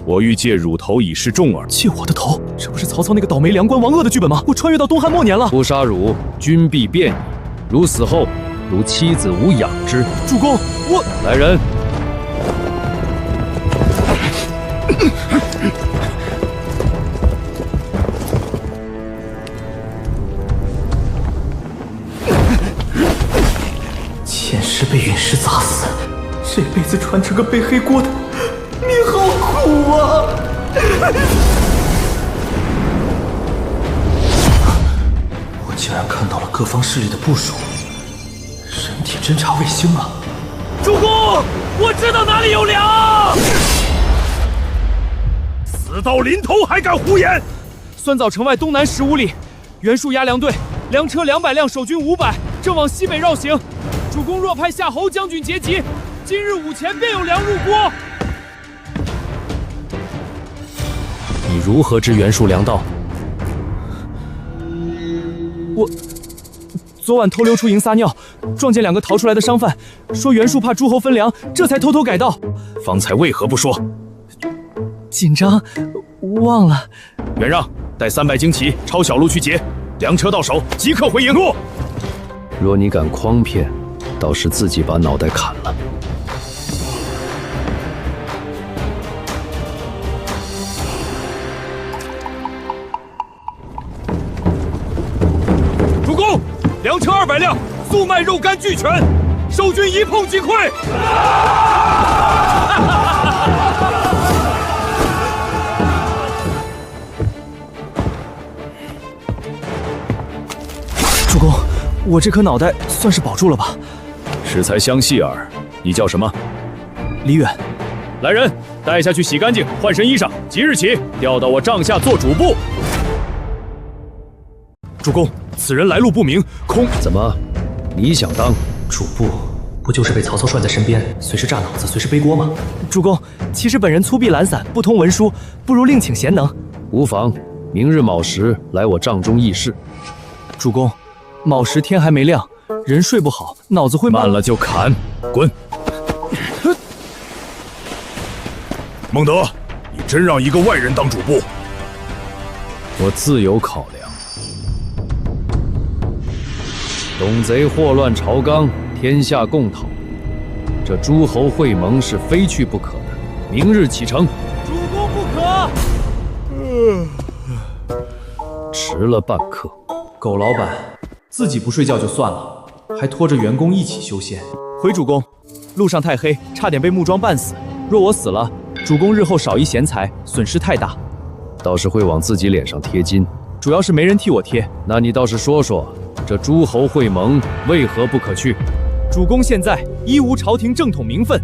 我欲借乳头以示重耳。借我的头？这不是曹操那个倒霉梁官王鄂的剧本吗？我穿越到东汉末年了。不杀汝，君必变矣。汝死后，汝妻子无养之。主公，我来人！前世被陨石砸死，这辈子传成个背黑锅的，命好苦啊！我竟然看到了各方势力的部署，人体侦察卫星啊！主公，我知道哪里有粮。死到临头还敢胡言！酸枣城外东南15里，袁术押粮队，粮车200辆，守军500，正往西北绕行。主公若派夏侯将军截击，今日午前便有粮入郭。你如何知袁术粮道？我昨晚偷溜出营撒尿，撞见2个逃出来的商贩，说袁术怕诸侯分粮，这才偷偷改道。方才为何不说？紧张，忘了。袁让，带300精骑抄小路去劫，粮车到手，即刻回营。若你敢诓骗，倒是自己把脑袋砍了。主公，粮车200辆，速卖肉干俱全，守军一碰即溃。主公，我这颗脑袋算是保住了吧？适才相细耳。你叫什么？李远。来人，带下去洗干净，换身衣裳，即日起调到我帐下做主簿。主公，此人来路不明，怎么？你想当主簿？不就是被曹操拴在身边，随时炸脑子，随时背锅吗？主公，其实本人粗鄙懒散，不通文书，不如另请贤能。无妨，明日卯时来我帐中议事。主公，卯时天还没亮，人睡不好，脑子会慢了就砍，滚！孟德，你真让一个外人当主簿？我自有考量。董贼祸乱朝纲，天下共讨。这诸侯会盟是非去不可的。明日启程。主公不可。迟了半刻。狗老板，自己不睡觉就算了，还拖着员工一起修仙。回主公，路上太黑，差点被木桩绊死。若我死了，主公日后少一贤才，损失太大。倒是会往自己脸上贴金，主要是没人替我贴。那你倒是说说，这诸侯会盟为何不可去？主公现在一无朝廷正统名分，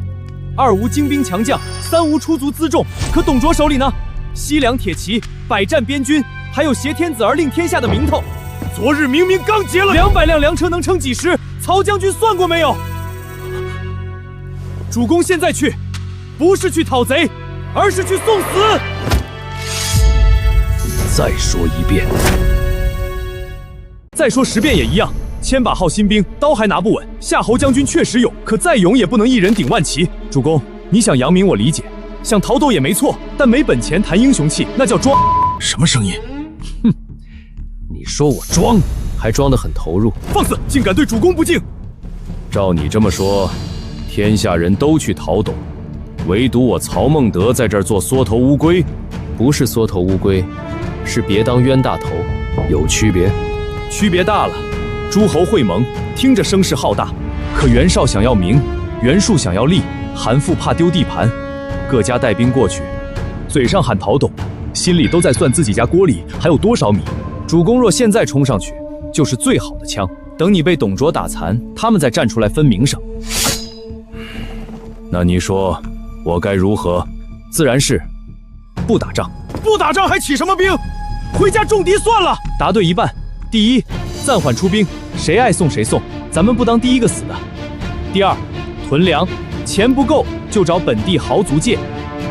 二无精兵强将，三无出足辎重。可董卓手里呢？西凉铁骑，百战边军，还有挟天子而令天下的名头。昨日明明刚劫了200辆粮车，能撑几时？曹将军算过没有？主公现在去，不是去讨贼，而是去送死。再说一遍。再说10遍也一样。千把号新兵，刀还拿不稳。夏侯将军确实勇，可再勇也不能一人顶万骑。主公，你想扬名我理解，想逃斗也没错，但没本钱谈英雄气，那叫装。什么声音？哼，你说我装，还装得很投入。放肆，竟敢对主公不敬！照你这么说，天下人都去讨董，唯独我曹孟德在这儿做缩头乌龟。不是缩头乌龟，是别当冤大头，有区别。区别大了。诸侯会盟，听着声势浩大，可袁绍想要名，袁术想要利，韩馥怕丢地盘，各家带兵过去，嘴上喊讨董，心里都在算自己家锅里还有多少米。主公若现在冲上去，就是最好的枪。等你被董卓打残，他们再站出来分名声。那你说我该如何？自然是不打仗。不打仗还起什么兵？回家重敌算了。答对一半。第一，暂缓出兵，谁爱送谁送，咱们不当第一个死的。第二，囤粮，钱不够就找本地豪族借，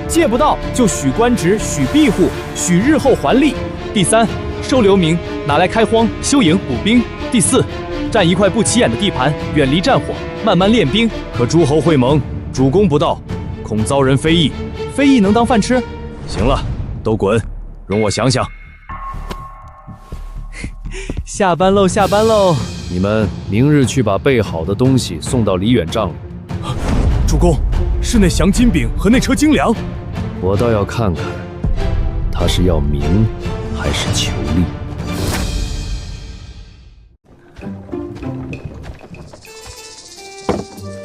借不到就许官职、许庇护、许日后还利。第三，收流民，拿来开荒、修营、补兵。第四，占一块不起眼的地盘，远离战火，慢慢练兵。可诸侯会盟，主公不到，恐遭人非议。非议能当饭吃？行了，都滚，容我想想。下班喽，下班喽！你们明日去把备好的东西送到李远帐里。主公，是那降金饼和那车精粮。我倒要看看，他是要名还是求利。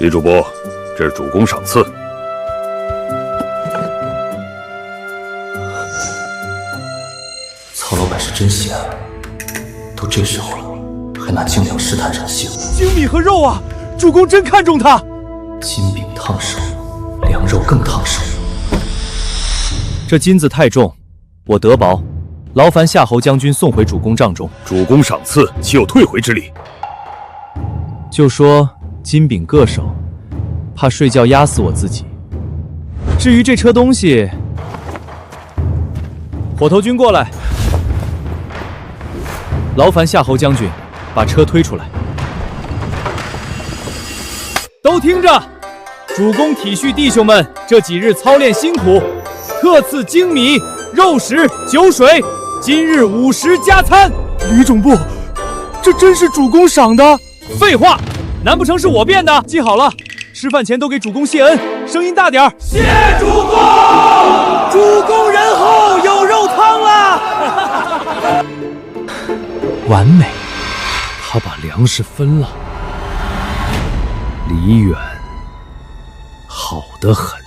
李主簿，这是主公赏赐。曹老板是真闲啊，都这时候了，还拿精粮试探人性。精米和肉啊，主公真看重它。金饼烫手，凉肉更烫手。这金子太重，我得薄，劳烦夏侯将军送回主公帐中。主公赏赐，岂有退回之理？就说金饼硌手，怕睡觉压死我自己。至于这车东西，火头军过来，劳烦夏侯将军把车推出来。都听着，主公体恤弟兄们这几日操练辛苦，特赐精米、肉食、酒水，今日50加餐。吕总部，这真是主公赏的？废话，难不成是我变的？记好了，吃饭前都给主公谢恩，声音大点儿。谢主公！主公仁厚，有肉汤了。完美，他把粮食分了。李远好得很，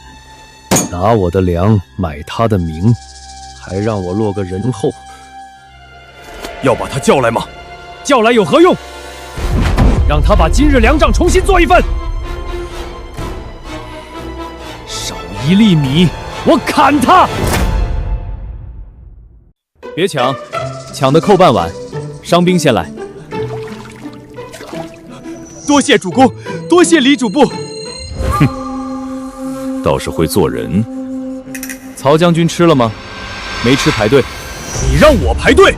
拿我的粮买他的名，还让我落个人后。要把他叫来吗？叫来有何用？让他把今日粮账重新做一份。少1粒米，我砍他！别抢，抢的扣半碗。伤兵先来。多谢主公，多谢李主簿。倒是会做人。曹将军吃了吗？没吃排队。你让我排队？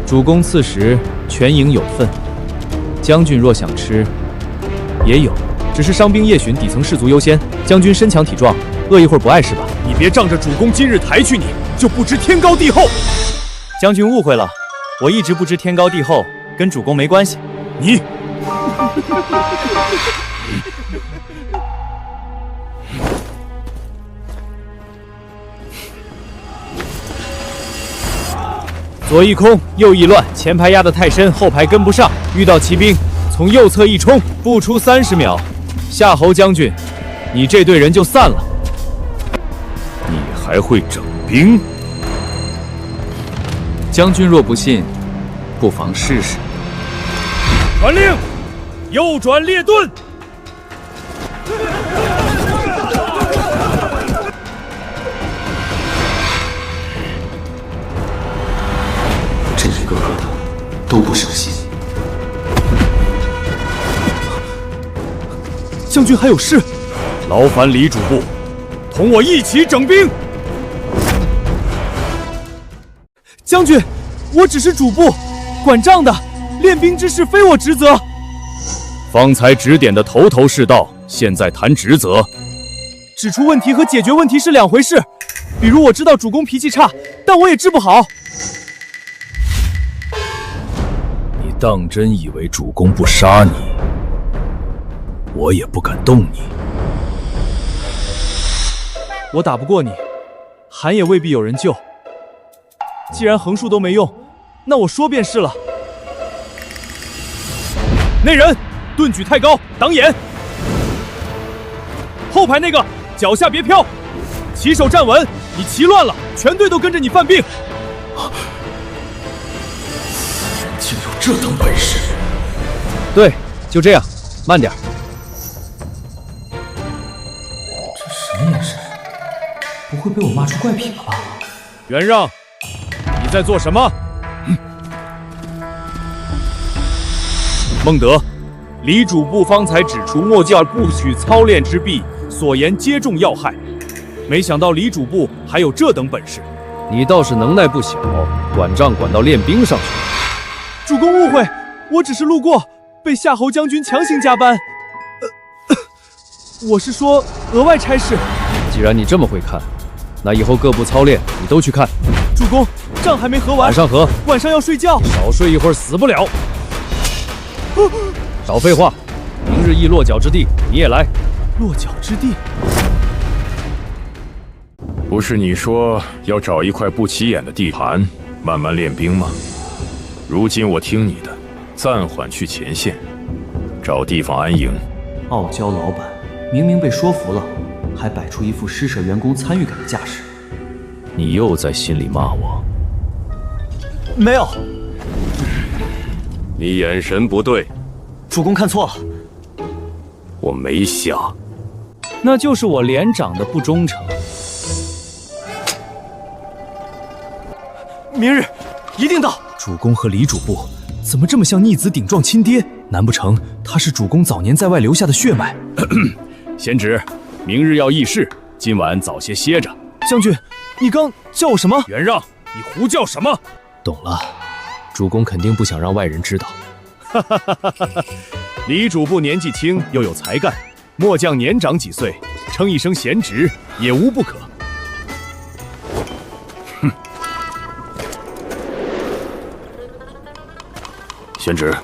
主公赐食，全营有份。将军若想吃，也有，只是伤兵夜巡，底层士卒优先。将军身强体壮，饿一会儿不碍事吧？你别仗着主公今日抬举你，就不知天高地厚。将军误会了，我一直不知天高地厚，跟主公没关系。你。左一空，右一乱，前排压得太深，后排跟不上。遇到骑兵，从右侧一冲，不出30秒，夏侯将军，你这队人就散了。你还会整兵？将军若不信，不妨试试。传令，右转列顿。这一个个的都不省心。将军还有事，劳烦李主簿同我一起整兵。将军，我只是主簿，管账的，练兵之事非我职责。方才指点的头头是道，现在谈职责。指出问题和解决问题是两回事。比如我知道主公脾气差，但我也治不好。你当真以为主公不杀你，我也不敢动你？我打不过你，韩也未必有人救。既然横竖都没用，那我说便是了。那人盾举太高，挡眼。后排那个脚下别飘，旗手站稳。你旗乱了，全队都跟着你犯病。此人竟有这等本事！对，就这样，慢点。这什么眼神？不会被我骂出怪癖了吧？袁让，你在做什么？孟德，李主簿方才指出末教不许操练之弊，所言皆中要害。没想到李主簿还有这等本事。你倒是能耐不小，管账管到练兵上去。主公误会，我只是路过，被夏侯将军强行加班。我是说额外差事。既然你这么会看，那以后各部操练你都去看。主公，仗还没和完，晚上和。晚上要睡觉。少睡一会儿死不了。少废话，明日议落脚之地，你也来。落脚之地？不是你说要找一块不起眼的地盘，慢慢练兵吗？如今我听你的，暂缓去前线，找地方安营。傲娇老板明明被说服了，还摆出一副施舍员工参与感的架势。你又在心里骂我？没有。你眼神不对。主公看错了。我没瞎。那就是我连长的不忠诚。明日一定到。主公和李主簿怎么这么像逆子顶撞亲爹？难不成他是主公早年在外留下的血脉？贤侄，明日要议事，今晚早些歇着。将军，你刚叫我什么？袁让，你胡叫什么？懂了，主公肯定不想让外人知道。李主簿年纪轻又有才干，末将年长几岁，称一声贤侄也无不可。哼。贤侄，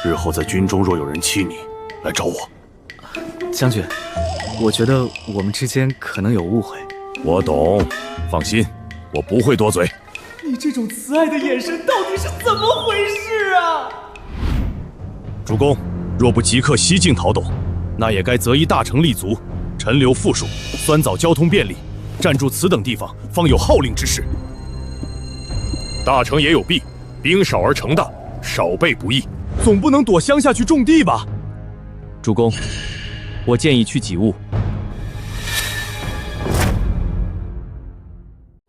日后在军中若有人欺你，来找我。将军，我觉得我们之间可能有误会。我懂，放心，我不会多嘴。你这种慈爱的眼神到底是怎么回事啊？主公，若不即刻西进讨董，那也该择一大城立足，陈留富庶，酸枣交通便利，占住此等地方，方有号令之势。大城也有弊，兵少而城大，少备不易。总不能躲乡下去种地吧？主公，我建议去己务。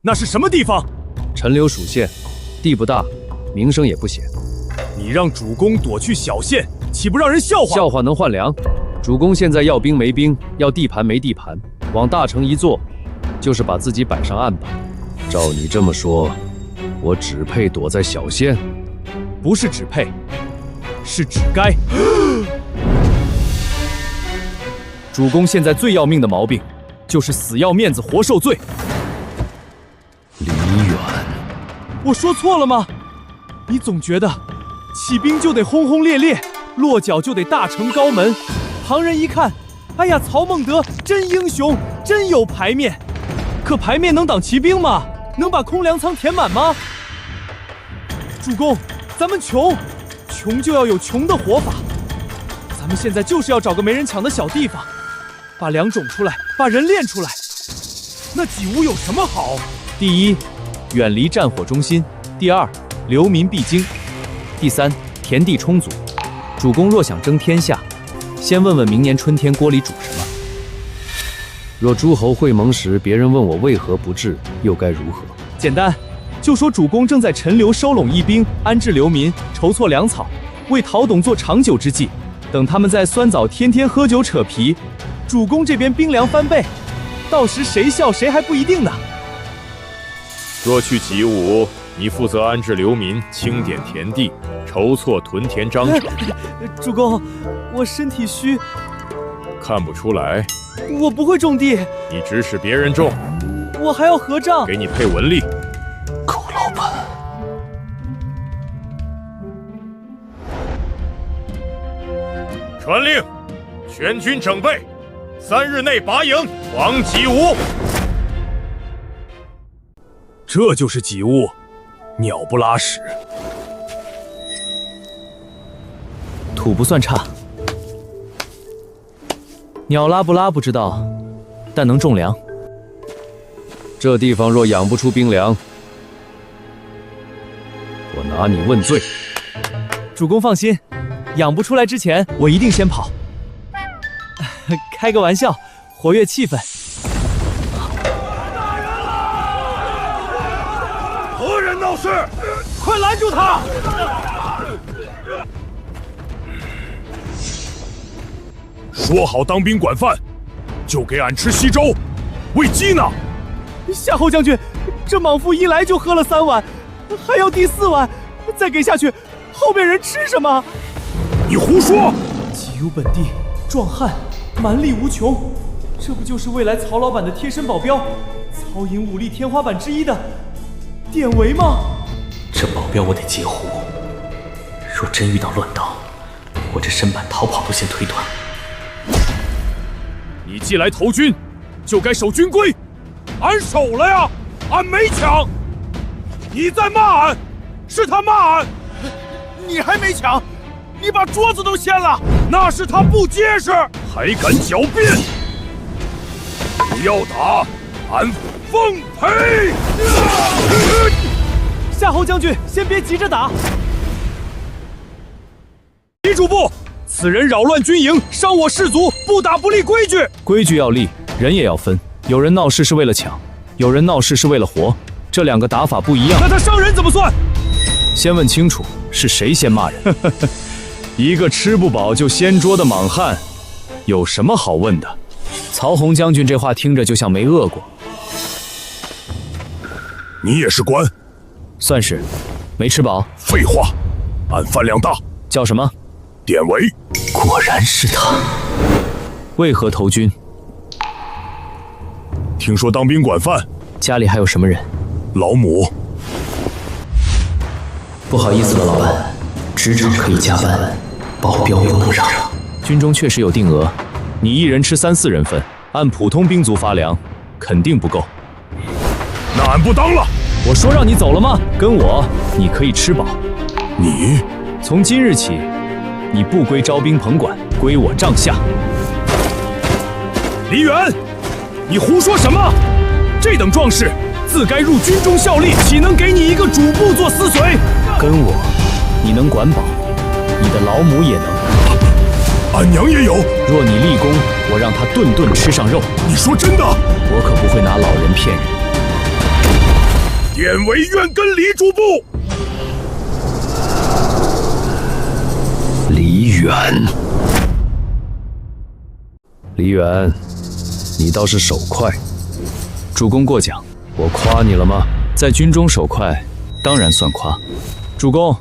那是什么地方？陈留属县，地不大，名声也不显。你让主公躲去小县，岂不让人笑话？笑话能换粮。主公现在要兵没兵，要地盘没地盘，往大城一坐，就是把自己摆上岸吧。照你这么说，我只配躲在小县？不是只配，是只该。主公现在最要命的毛病，就是死要面子活受罪。李远，我说错了吗？你总觉得起兵就得轰轰烈烈，落脚就得大城高门，旁人一看，哎呀，曹孟德真英雄，真有牌面。可牌面能挡骑兵吗？能把空粮仓填满吗？主公，咱们穷就要有穷的活法。咱们现在就是要找个没人抢的小地方，把粮种出来，把人练出来。那己无有什么好？第一，远离战火中心；第二，流民必经；第三，田地充足。主公若想争天下，先问问明年春天锅里煮什么。若诸侯会盟时，别人问我为何不至，又该如何？简单，就说主公正在陈留收拢义兵，安置流民，筹措粮草，为讨董做长久之计。等他们在酸枣天天喝酒扯皮，主公这边兵粮翻倍，到时谁笑谁还不一定呢。若去己武，你负责安置流民，清点田地，筹措屯田章程。主公，我身体虚，看不出来。我不会种地，你指使别人种，我还要合账，给你配文吏。狗老板，传令，全军整备，3日内拔营，往己武。这就是己务，鸟不拉屎。土不算差，鸟拉不拉不知道，但能种粮。这地方若养不出兵粮，我拿你问罪。主公放心，养不出来之前，我一定先跑。开个玩笑，活跃气氛。何人闹事？快拦住他！说好当兵管饭，就给俺吃稀粥，喂鸡呢。夏侯将军，这莽夫一来就喝了3碗，还要第4碗，再给下去，后面人吃什么？你胡说！己有本地，壮汉，蛮力无穷，这不就是未来曹老板的贴身保镖，超银武力天花板之一的典韦吗？这保镖我得截胡，若真遇到乱刀，我这身板逃跑都先推断。你既来投军，就该守军规。俺守了呀，俺没抢。你在骂俺，是他骂俺。你还没抢，你把桌子都掀了，那是他不结实，还敢狡辩！不要打，俺奉陪。夏侯将军，先别急着打。李主簿，此人扰乱军营，伤我士卒，不打不立规矩。规矩要立，人也要分。有人闹事是为了抢，有人闹事是为了活，这两个打法不一样。那他伤人怎么算？先问清楚是谁先骂人。一个吃不饱就掀桌的莽汉，有什么好问的？曹洪将军这话听着就像没饿过。你也是官？算是，没吃饱。废话，俺饭量大。叫什么？典韦。果然是他。为何投军？听说当兵管饭。家里还有什么人？老母。不好意思了，老板，职场可以加班，保镖不能让。军中确实有定额，你一人吃3、4人份，按普通兵卒发粮，肯定不够。那俺不当了。我说让你走了吗？跟我，你可以吃饱。你从今日起，你不归招兵棚管，归我帐下。李远，你胡说什么？这等壮士自该入军中效力，岂能给你一个主簿做司随？跟我，你能管饱，你的老母也能。俺娘也有。若你立功，我让他顿顿吃上肉。你说真的？我可不会拿老人骗人。典韦愿跟李主簿。李远，李远，你倒是手快。主公过奖，我夸你了吗？在军中手快，当然算夸。主公，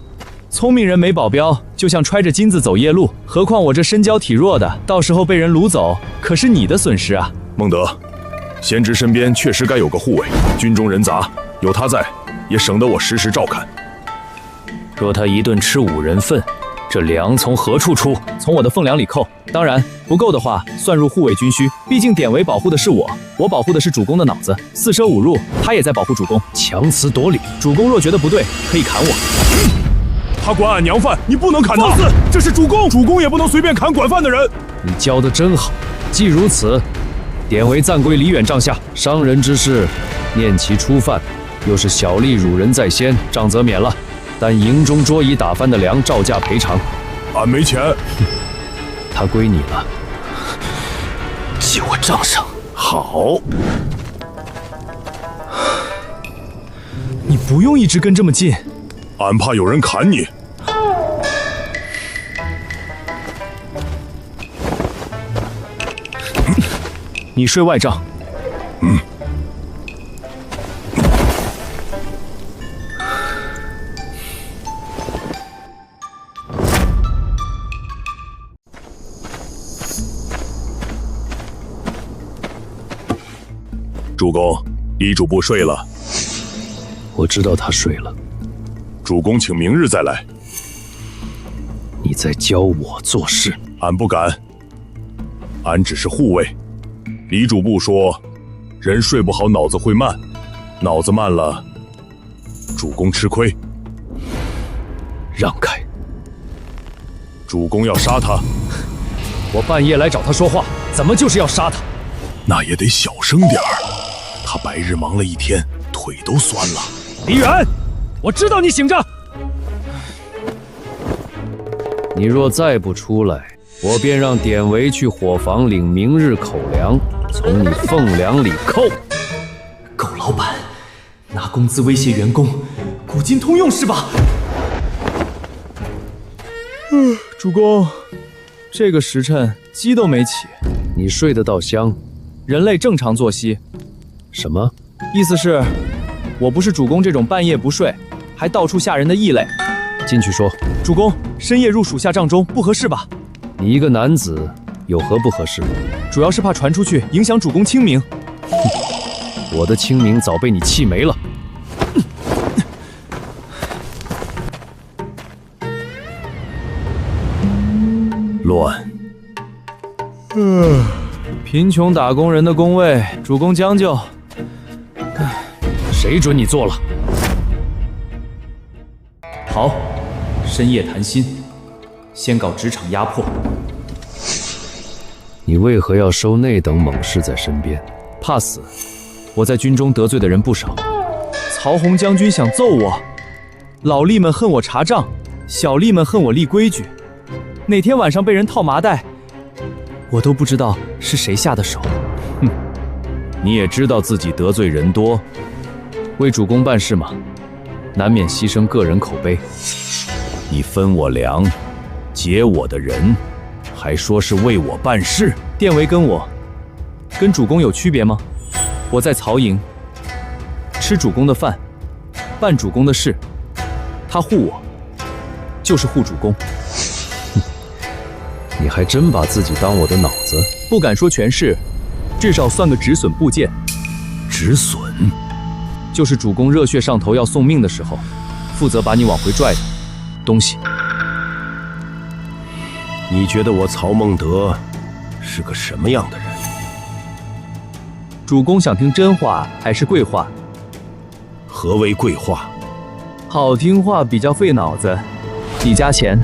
聪明人没保镖，就像揣着金子走夜路。何况我这身娇体弱的，到时候被人掳走，可是你的损失啊。孟德，贤侄身边确实该有个护卫。军中人杂，有他在，也省得我时时照看。若他一顿吃5人份，这粮从何处出？从我的俸粮里扣。当然，不够的话，算入护卫军需。毕竟典韦保护的是我，我保护的是主公的脑子。4舍5入，他也在保护主公。强词夺理。主公若觉得不对，可以砍我。他管俺娘饭，你不能砍他。放肆！这是主公，主公也不能随便砍管饭的人。你教得真好。既如此，典韦暂归李远帐下。伤人之事，念其初犯，又是小吏辱人在先，杖则免了。但营中桌椅打翻的粮照价赔偿。俺没钱。他归你了。记我账上。好。你不用一直跟这么近。俺怕有人砍你。你睡外帐。主公，李主簿睡了。我知道他睡了。主公，请明日再来。你在教我做事？俺不敢。俺只是护卫。李主簿说，人睡不好脑子会慢，脑子慢了，主公吃亏。让开！主公要杀他。我半夜来找他说话，怎么就是要杀他？那也得小声点儿。他白日忙了一天，腿都酸了。李远，我知道你醒着。你若再不出来，我便让典韦去伙房领明日口粮，从你俸粮里扣。狗老板，拿工资威胁员工，古今通用是吧？主公，这个时辰鸡都没起。你睡得到香？人类正常作息。什么？意思是，我不是主公这种半夜不睡，还到处吓人的异类。进去说。主公，深夜入属下帐中不合适吧？你一个男子有何不合适？主要是怕传出去影响主公清明。我的清明早被你气没了。乱。贫穷打工人的工位，主公将就。谁准你做了？好，深夜谈心，先搞职场压迫。你为何要收那等猛士在身边？怕死。我在军中得罪的人不少。曹洪将军想揍我，老吏们恨我查账，小吏们恨我立规矩。哪天晚上被人套麻袋，我都不知道是谁下的手。哼，你也知道自己得罪人多，为主公办事嘛，难免牺牲个人口碑。你分我粮，劫我的人，还说是为我办事。典韦跟主公有区别吗？我在曹营吃主公的饭，办主公的事，他护我，就是护主公。你还真把自己当我的脑子？不敢说全是，至少算个止损部件。止损？就是主公热血上头要送命的时候，负责把你往回拽的东西。你觉得我曹孟德是个什么样的人？主公想听真话还是贵话？何为贵话？好听话比较费脑子，你加钱。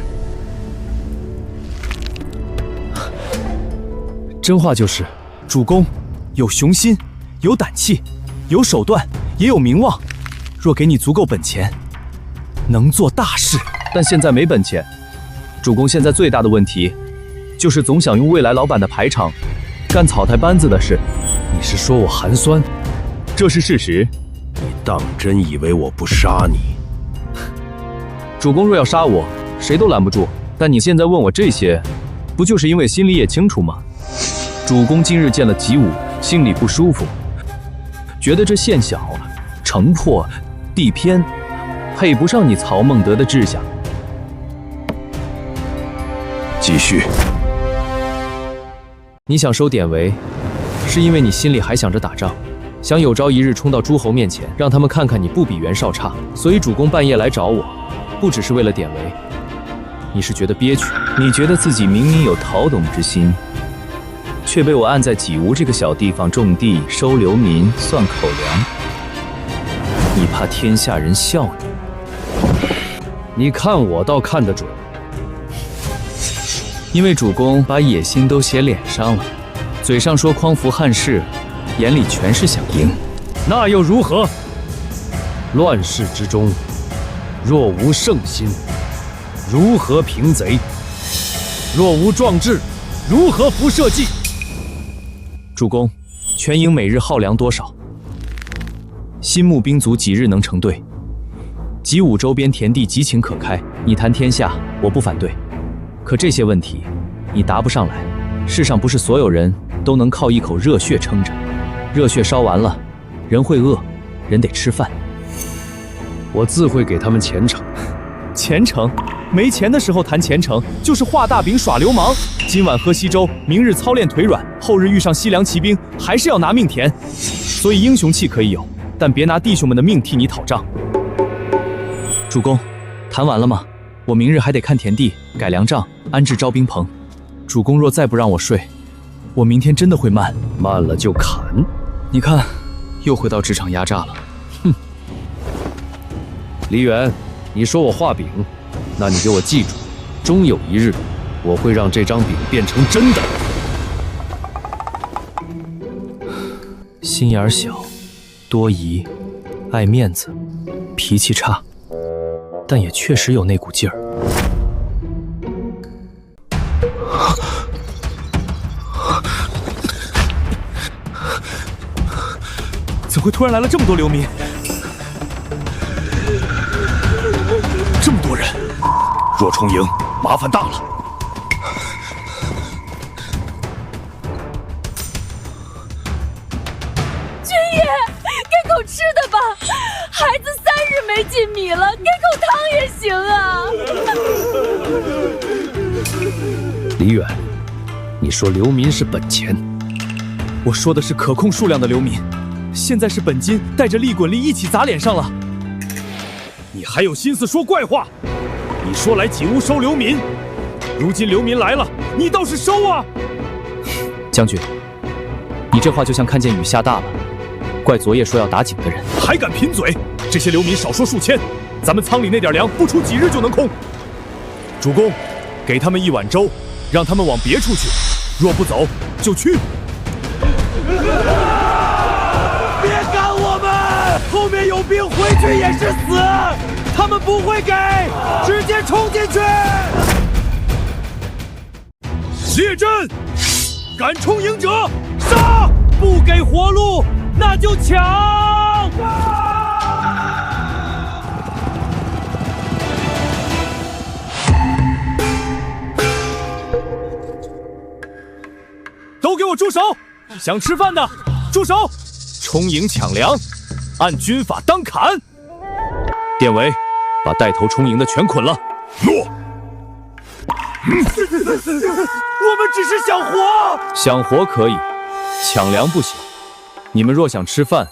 真话就是，主公有雄心，有胆气，有手段，也有名望。若给你足够本钱，能做大事。但现在没本钱。主公现在最大的问题，就是总想用未来老板的排场，干草台班子的事。你是说我寒酸？这是事实。你当真以为我不杀你？主公若要杀我，谁都拦不住。但你现在问我这些，不就是因为心里也清楚吗？主公今日见了吉武，心里不舒服，觉得这县小、城破、地偏，配不上你曹孟德的志向。继续。你想收典韦，是因为你心里还想着打仗，想有朝一日冲到诸侯面前，让他们看看你不比袁绍差。所以主公半夜来找我，不只是为了典韦。你是觉得憋屈？你觉得自己明明有讨董之心，却被我按在济吴这个小地方种地、收流民、算口粮。你怕天下人笑你？你看我倒看得准。因为主公把野心都写脸上了，嘴上说匡扶汉室，眼里全是想赢。那又如何？乱世之中，若无圣心，如何平贼？若无壮志，如何服社稷？主公，全营每日耗粮多少？新募兵卒几日能成队？济武周边田地极情可开，你谈天下，我不反对。可这些问题，你答不上来。世上不是所有人都能靠一口热血撑着，热血烧完了，人会饿，人得吃饭。我自会给他们前程。前程？没钱的时候谈前程，就是画大饼耍流氓。今晚喝稀粥，明日操练腿软，后日遇上西凉骑兵，还是要拿命填。所以英雄气可以有，但别拿弟兄们的命替你讨账。主公，谈完了吗？我明日还得看田地、改粮帐、安置招兵棚。主公若再不让我睡，我明天真的会慢。慢了就砍。你看，又回到职场压榨了。哼。黎元，你说我画饼，那你给我记住，终有一日，我会让这张饼变成真的。心眼小，多疑，爱面子，脾气差，但也确实有那股劲儿。怎么会突然来了这么多流民？这么多人，若冲营，麻烦大了。军爷，给口吃的吧，孩子3日没进米了，给口汤也行啊。黎远，你说流民是本钱，我说的是可控数量的流民。现在是本金带着利滚利一起砸脸上了。你还有心思说怪话？你说来济乌收流民，如今流民来了，你倒是收啊！将军，你这话就像看见雨下大了，怪昨夜说要打井的人。还敢贫嘴！这些流民少说数千，咱们仓里那点粮不出几日就能空。主公，给他们1碗粥，让他们往别处去。若不走，就去。别赶我们，后面有兵，回去也是死。他们不会给，直接冲进去。列阵，敢冲营者杀，不给活路那就抢。都给我住手！想吃饭的，住手！冲营抢粮，按军法当砍。典韦，把带头冲营的全捆了。诺。我们只是想活，想活可以，抢粮不行。你们若想吃饭，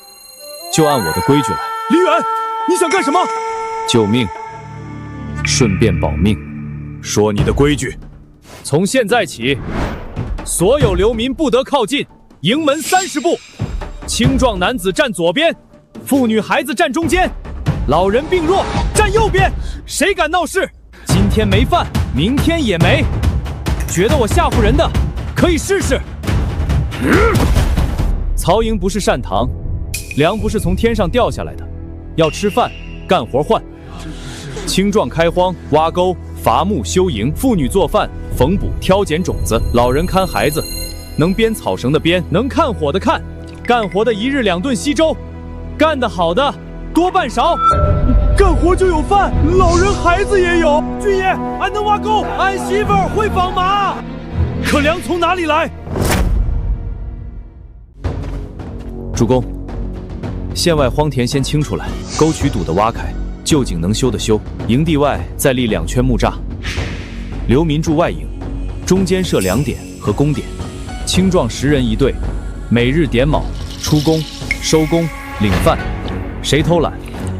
就按我的规矩来。李远，你想干什么？救命，顺便保命。说你的规矩。从现在起，所有流民不得靠近营门30步，青壮男子站左边，妇女孩子站中间，老人病弱站右边。谁敢闹事，今天没饭，明天也没。觉得我吓唬人的，可以试试。曹营不是善堂，粮不是从天上掉下来的，要吃饭，干活换。青壮开荒、挖沟、伐木、修营，妇女做饭、缝补、挑拣种子，老人看孩子，能编草绳的编，能看火的看，干活的1日2顿稀粥，干得好的多半勺。干活就有饭，老人孩子也有。军爷，俺能挖沟，俺媳妇儿会纺麻，可粮从哪里来？主公，县外荒田先清出来，沟渠堵得挖开，旧井能修的修，营地外再立2圈木栅，流民住外营，中间设粮点和工点，青壮10人一队，每日点卯出工、收工、领饭，谁偷懒，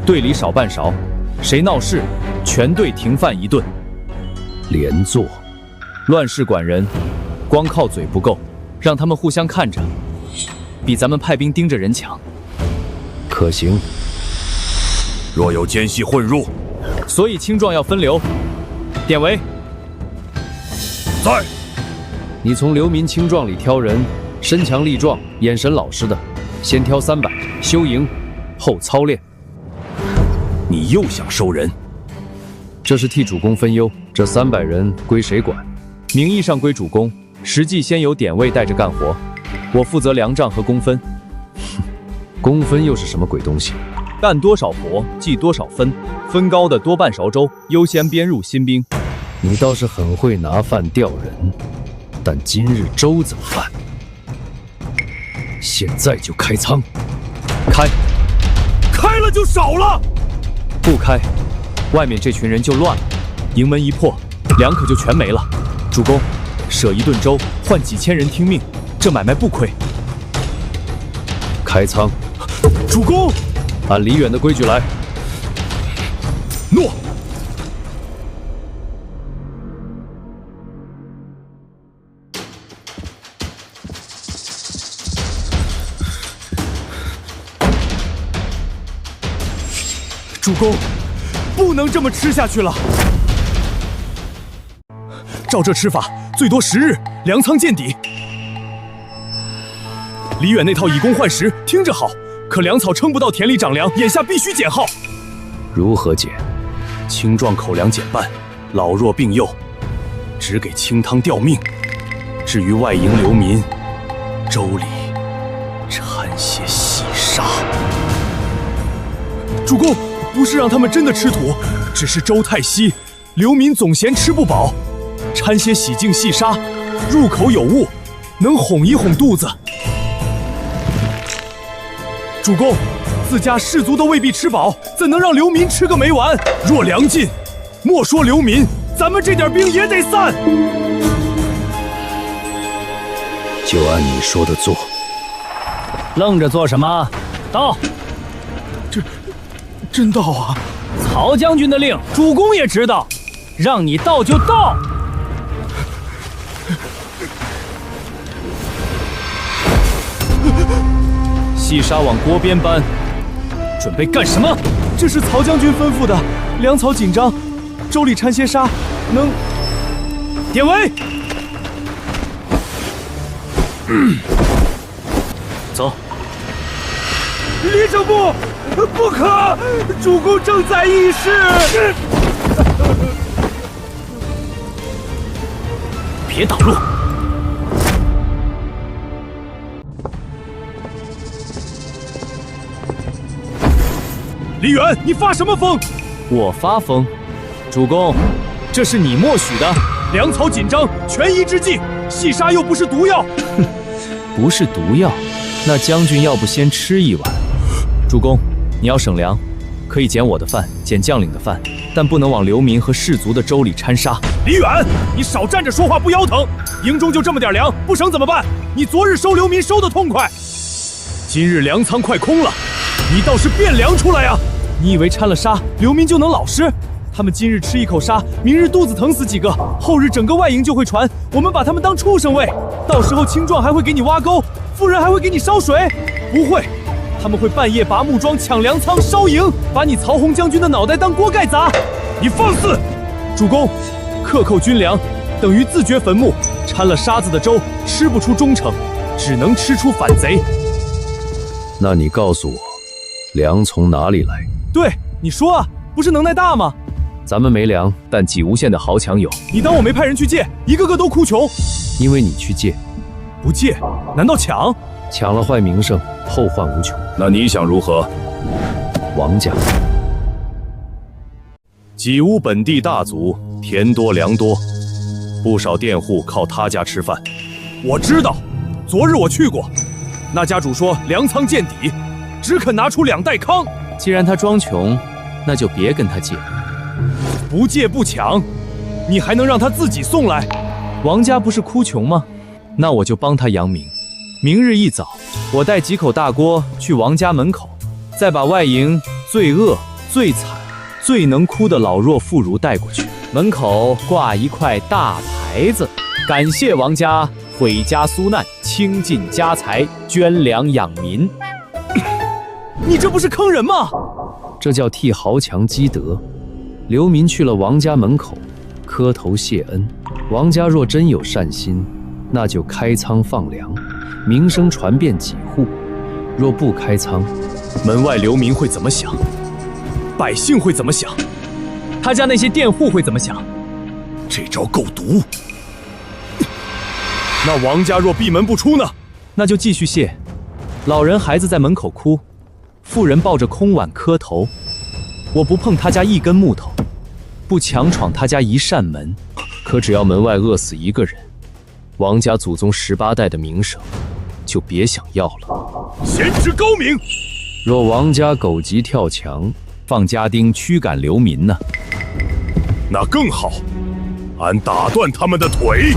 队里少半勺，谁闹事，全队停饭1顿。连坐，乱世管人，光靠嘴不够，让他们互相看着，比咱们派兵盯着人强。可行。若有奸细混入，所以青壮要分流。典韦，在。你从流民青壮里挑人，身强力壮、眼神老实的，先挑300，修营，后操练。你又想收人？这是替主公分忧，这300人归谁管？名义上归主公，实际先由典韦带着干活，我负责粮账和工分。工分又是什么鬼东西？干多少活记多少分，分高的多半勺粥，优先编入新兵。你倒是很会拿饭吊人，但今日粥怎么办？现在就开仓。开了就少了。不开，外面这群人就乱了，营门一破，粮可就全没了。主公，舍1顿粥换几千人听命，这买卖不亏。开仓。主公，按李远的规矩来。诺。主公，不能这么吃下去了。照这吃法，最多10日，粮仓见底。李远那套以工换食，听着好，可粮草撑不到田里长粮，眼下必须减耗。如何减？青壮口粮减半，老弱病幼，只给清汤吊命。至于外营流民，粥里掺些细沙。主公，不是让他们真的吃土，只是粥太稀，流民总嫌吃不饱，掺些洗净细沙，入口有物，能哄一哄肚子。主公，自家士卒都未必吃饱，怎能让流民吃个没完？若粮尽，莫说流民，咱们这点兵也得散。就按你说的做。愣着做什么？到。真到啊！曹将军的令，主公也知道，让你到就到。细沙往锅边搬，准备干什么？这是曹将军吩咐的。粮草紧张，粥里掺些沙，能典韦。走。李正部，不可！主公正在议事。别挡路！李远，你发什么疯？我发疯？主公，这是你默许的。粮草紧张，权宜之计。细沙又不是毒药。哼，不是毒药，那将军要不先吃一碗？主公，你要省粮，可以减我的饭，减将领的饭，但不能往流民和士卒的粥里掺沙。李远，你少站着说话不腰疼。营中就这么点粮，不省怎么办？你昨日收流民收得痛快，今日粮仓快空了，你倒是变粮出来呀！你以为掺了沙，流民就能老实？他们今日吃一口沙，明日肚子疼死几个，后日整个外营就会传，我们把他们当畜生喂。到时候青壮还会给你挖沟，夫人还会给你烧水。不会，他们会半夜拔木桩、抢粮仓、烧营，把你曹洪将军的脑袋当锅盖砸。你放肆！主公，克扣军粮等于自掘坟墓，掺了沙子的粥吃不出忠诚，只能吃出反贼。那你告诉我，粮从哪里来？对，你说啊，不是能耐大吗？咱们没粮，但济无县的豪强有。你当我没派人去借，一个个都哭穷。因为你去借，不借难道抢？抢了坏名声，后患无穷。那你想如何？王家，济乌本地大族，田多粮多，不少佃户靠他家吃饭。我知道，昨日我去过，那家主说粮仓见底，只肯拿出2袋糠。既然他装穷，那就别跟他借。不借不抢，你还能让他自己送来？王家不是哭穷吗？那我就帮他扬名。明日一早，我带几口大锅去王家门口，再把外营最饿、最惨、最能哭的老弱妇孺带过去。门口挂一块大牌子，感谢王家毁家纾难，倾尽家财，捐粮养民。你这不是坑人吗？这叫替豪强积德。流民去了王家门口，磕头谢恩。王家若真有善心，那就开仓放粮，名声传遍几户。若不开仓，门外流民会怎么想？百姓会怎么想？他家那些佃户会怎么想？这招够毒。那王家若闭门不出呢？那就继续谢。老人孩子在门口哭，妇人抱着空碗磕头。我不碰他家一根木头，不强闯他家一扇门，可只要门外饿死一个人，王家祖宗18代的名声就别想要了。贤侄高明。若王家狗急跳墙，放家丁驱赶流民呢？那更好，俺打断他们的腿。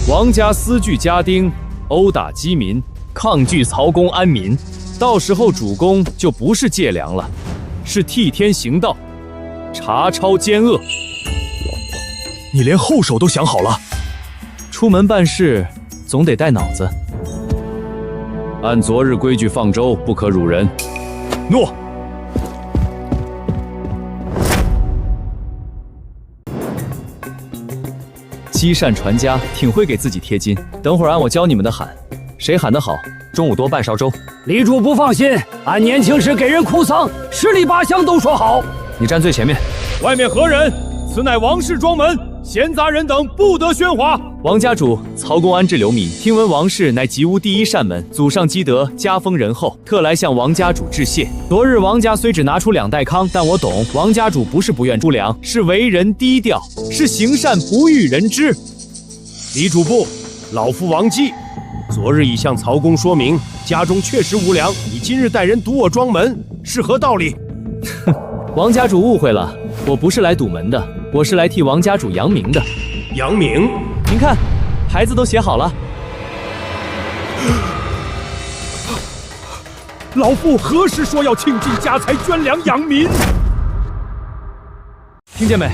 王家私聚家丁，殴打饥民，抗拒曹公安民，到时候主公就不是借粮了，是替天行道，查抄奸恶。你连后手都想好了？出门办事总得带脑子。按昨日规矩放粥，不可辱人。诺。积善传家，挺会给自己贴金。等会儿按我教你们的喊，谁喊得好，中午多半勺粥。李主不放心，俺年轻时给人哭丧，10里8乡都说好。你站最前面。外面何人？此乃王氏庄门，闲杂人等不得喧哗。王家主，曹公安置流民，听闻王氏乃吉屋第一善门，祖上积德，家风仁厚，特来向王家主致谢。昨日王家虽只拿出2袋糠，但我懂，王家主不是不愿出粮，是为人低调，是行善不欲人知。李主簿，老夫王继，昨日已向曹公说明，家中确实无粮，你今日带人堵我庄门，是何道理？哼，王家主误会了，我不是来堵门的，我是来替王家主扬名的。扬名？您看，牌子都写好了。老夫何时说要倾尽家财捐粮养民？听见没？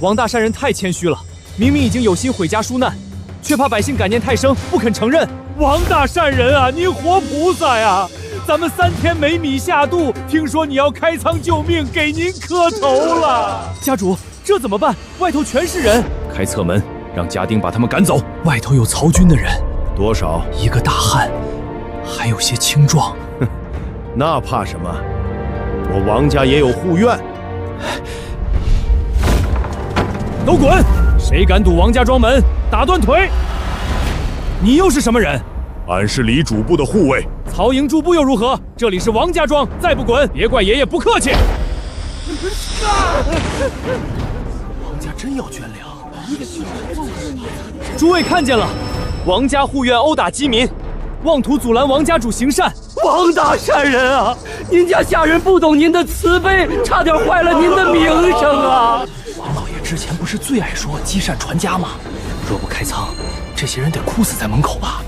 王大善人太谦虚了，明明已经有心毁家纾难，却怕百姓感念太生，不肯承认。王大善人啊，您活菩萨呀！咱们3天没米下肚，听说你要开仓救命，给您磕头了。家主，这怎么办？外头全是人。开侧门，让家丁把他们赶走。外头有曹军的人，多少？一个大汉，还有些青壮。那怕什么？我王家也有护院。都滚！谁敢堵王家庄门，打断腿！你又是什么人？俺是李主簿的护卫。曹营驻部又如何？这里是王家庄，再不滚，别怪爷爷不客气。王家真要捐粮？诸位看见了，王家护院殴打饥民，妄图阻拦王家主行善。王大善人啊，您家下人不懂您的慈悲，差点坏了您的名声啊！王老爷之前不是最爱说积善传家吗？若不开仓，这些人得哭死在门口吧？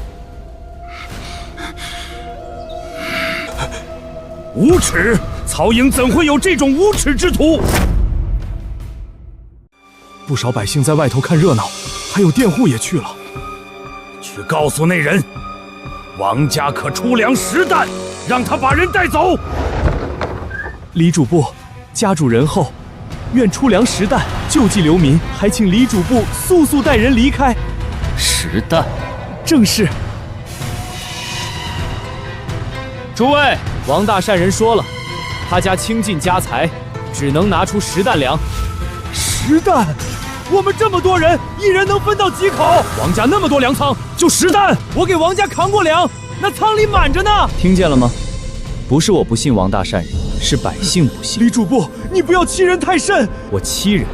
无耻！曹营怎会有这种无耻之徒？不少百姓在外头看热闹，还有佃户也去了。去告诉那人，王家可出粮10担，让他把人带走。李主簿，家主仁厚，愿出粮10担救济流民，还请李主簿速速带人离开。10担，正是。诸位，王大善人说了，他家倾尽家财，只能拿出10担粮。10担？我们这么多人，一人能分到几口？王家那么多粮仓，就10担。我给王家扛过粮，那仓里满着呢。听见了吗？不是我不信王大善人，是百姓不信。李主簿，你不要欺人太甚。我欺人？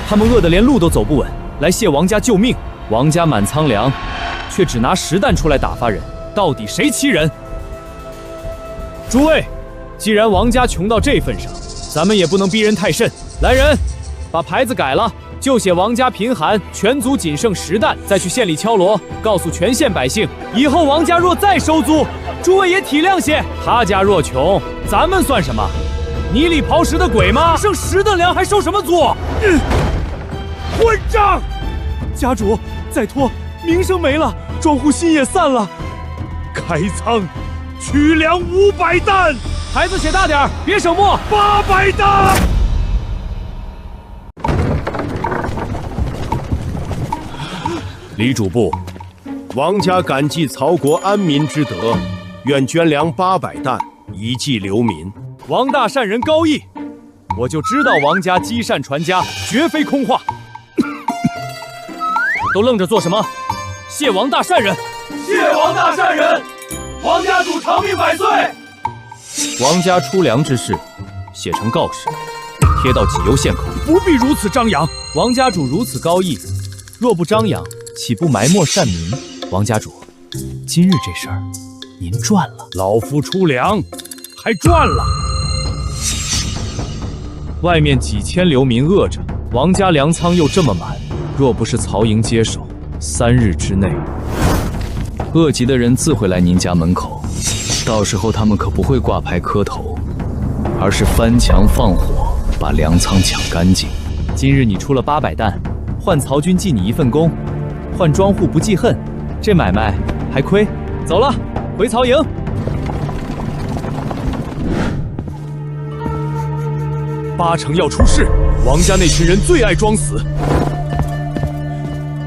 他们饿得连路都走不稳，来谢王家救命。王家满仓粮，却只拿10担出来打发人，到底谁欺人？诸位，既然王家穷到这份上，咱们也不能逼人太甚。来人，把牌子改了，就写王家贫寒，全族仅剩10担，再去县里敲锣，告诉全县百姓，以后王家若再收租，诸位也体谅些。他家若穷，咱们算什么？泥里刨食的鬼吗？剩10担粮还收什么租？混账！家主，再拖，名声没了，庄户心也散了。开仓，取粮500担。牌子写大点，别省墨。800担。李主簿，王家感记曹国安民之德，愿捐粮800担，以济流民。王大善人高义，我就知道王家积善传家，绝非空话。都愣着做什么？谢王大善人！谢王大善人！王家主长命百岁！王家出粮之事，写成告示，贴到济邮县口。不必如此张扬。王家主如此高义，若不张扬，岂不埋没善民？王家主，今日这事儿，您赚了。老夫出粮，还赚了。外面几千流民饿着，王家粮仓又这么满，若不是曹营接手，3日之内，饿极的人自会来您家门口。到时候他们可不会挂牌磕头，而是翻墙放火，把粮仓抢干净。今日你出了800担，换曹军记你1份功，换庄户不记恨，这买卖还亏。走了，回曹营。8成要出事，王家那群人最爱装死。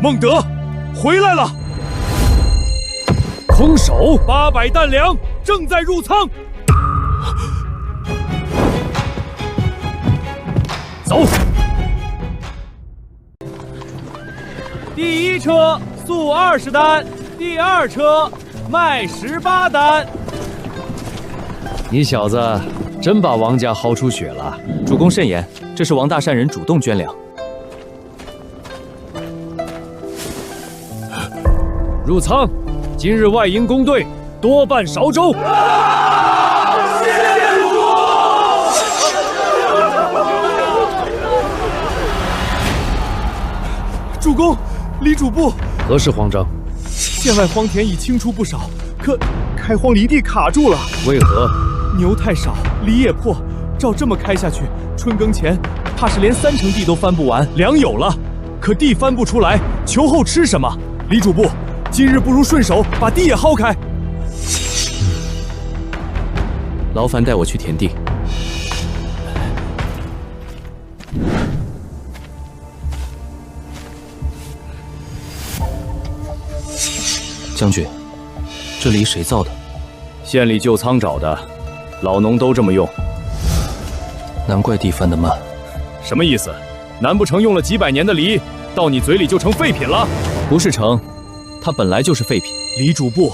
孟德，回来了。空手800担粮正在入仓。走。第1车速20担，第2车卖18担。你小子真把王家薅出血了。主公慎言，这是王大善人主动捐粮。入仓。今日外营弓队多半韶州。谢谢主公。主公，李主簿。何事慌张？县外荒田已清出不少，开荒犁地卡住了，为何？牛太少，犁也破，照这么开下去，春耕前怕是连3成地都翻不完。粮有了，可地翻不出来，求后吃什么？李主簿，今日不如顺手把地也薅开。劳烦带我去田地。将军，这犁谁造的？县里旧仓找的，老农都这么用。难怪地翻得慢。什么意思？难不成用了几百年的犁，到你嘴里就成废品了？不是成，它本来就是废品。李主簿，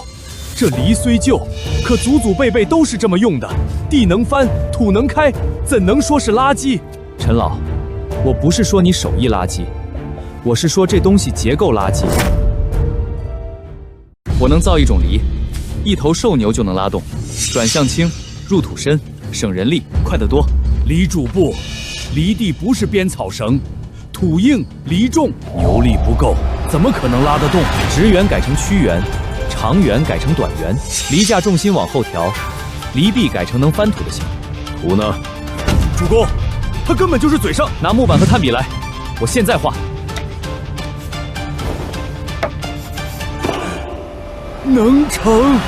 这犁虽旧，可祖祖辈辈都是这么用的，地能翻，土能开，怎能说是垃圾？陈老，我不是说你手艺垃圾，我是说这东西结构垃圾。我能造一种犁，1头瘦牛就能拉动，转向轻，入土深，省人力，快得多。李主簿，犁地不是编草绳，土硬犁重，牛力不够，怎么可能拉得动？直缘改成曲缘，长缘改成短缘，犁架重心往后调，犁壁改成能翻土的形。土呢？主公，他根本就是嘴上。拿木板和炭笔来，我现在画。能成？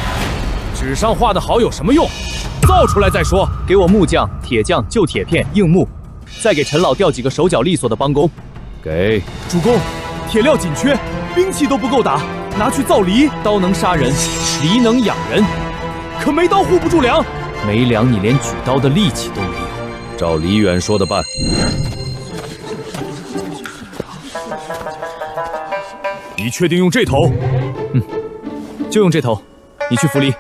纸上画的好有什么用？造出来再说。给我木匠、铁匠、旧铁片、硬木，再给陈老调几个手脚利索的帮工。给。主公，铁料紧缺，兵器都不够打，拿去造犁。刀能杀人，犁能养人，可没刀护不住粮。没粮你连举刀的力气都没有。照李远说的办。你确定用这头？就用这头，你去扶犁。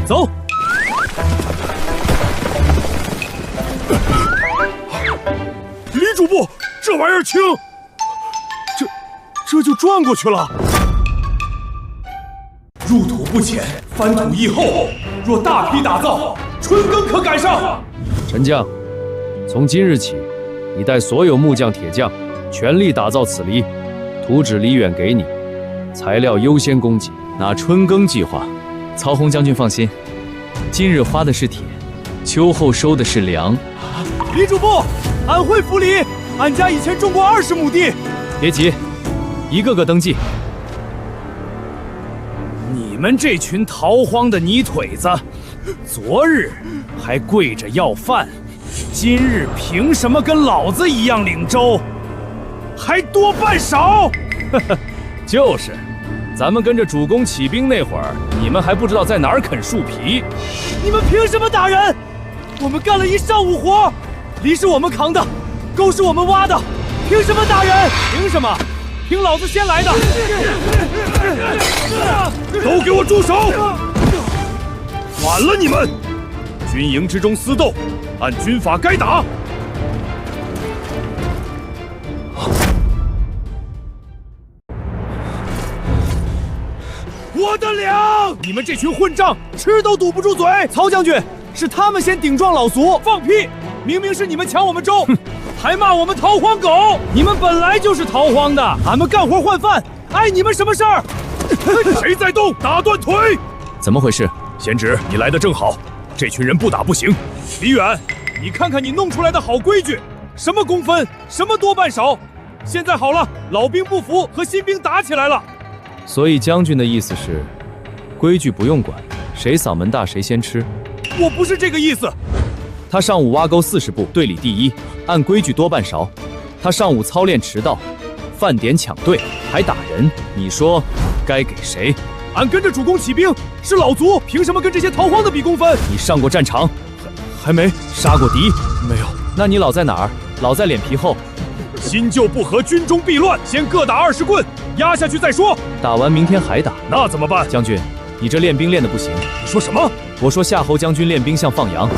走。李主簿，这玩意儿轻，这就转过去了。入土不浅，翻土易厚。若大批打造，春耕可赶上。陈将，从今日起，你带所有木匠、铁匠，全力打造此犁。图纸李远给你，材料优先供给。那春耕计划，曹洪将军放心，今日花的是铁，秋后收的是粮。李主簿，俺会扶犁，俺家以前种过20亩地。别急，一个个登记。你们这群逃荒的泥腿子，昨日还跪着要饭，今日凭什么跟老子一样领粥？还多办少？就是，咱们跟着主公起兵那会儿，你们还不知道在哪儿啃树皮。你们凭什么打人？我们干了一上午活，犁是我们扛的，沟是我们挖的，凭什么打人？凭什么？凭老子先来的！都给我住手！反了你们！军营之中私斗，按军法该打。我的粮！你们这群混账，吃都堵不住嘴！曹将军，是他们先顶撞老卒，放屁！明明是你们抢我们粥，还骂我们逃荒狗！你们本来就是逃荒的，俺们干活换饭，碍你们什么事儿？谁在动，打断腿！怎么回事？贤侄，你来的正好，这群人不打不行。李远，你看看你弄出来的好规矩，什么公分，什么多半少，现在好了，老兵不服，和新兵打起来了。所以将军的意思是，规矩不用管，谁嗓门大谁先吃。我不是这个意思。他上午挖沟40步，队里第一，按规矩多半勺。他上午操练迟到，饭点抢队，还打人，你说该给谁？俺跟着主公起兵，是老卒，凭什么跟这些逃荒的比公分？你上过战场？还没。杀过敌？没有。那你老在哪儿？老在脸皮厚。新旧不合，军中必乱，先各打20棍，压下去再说。打完明天还打，那怎么办？将军，你这练兵练得不行。你说什么？我说夏侯将军练兵像放羊。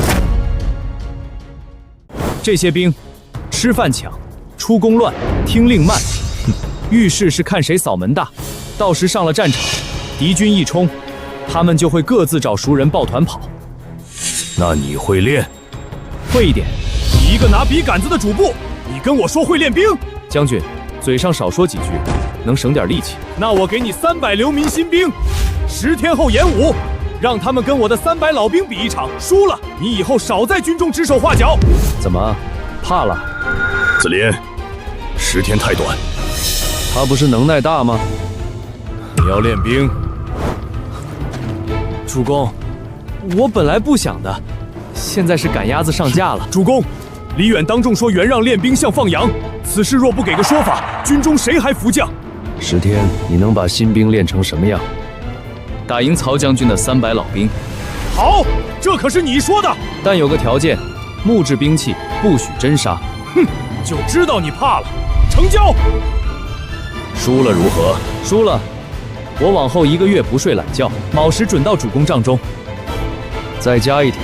这些兵吃饭抢，出工乱，听令慢，遇事是看谁嫂门大。到时上了战场，敌军一冲，他们就会各自找熟人抱团跑。那你会练？会一点。你一个拿笔杆子的主簿，你跟我说会练兵？将军，嘴上少说几句，能省点力气。那我给你300流民新兵，10天后演武，让他们跟我的300老兵比一场，输了你以后少在军中指手画脚。怎么，怕了？子林，10天太短。他不是能耐大吗？你要练兵？主公，我本来不想的，现在是赶鸭子上架了。主公，李远当众说袁让练兵像放羊，此事若不给个说法，军中谁还服将？10天，你能把新兵练成什么样？打赢曹将军的300老兵。好，这可是你说的。但有个条件，木质兵器不许真杀。哼，就知道你怕了。成交。输了如何？输了，我往后1个月不睡懒觉，卯时准到主公帐中。再加一条，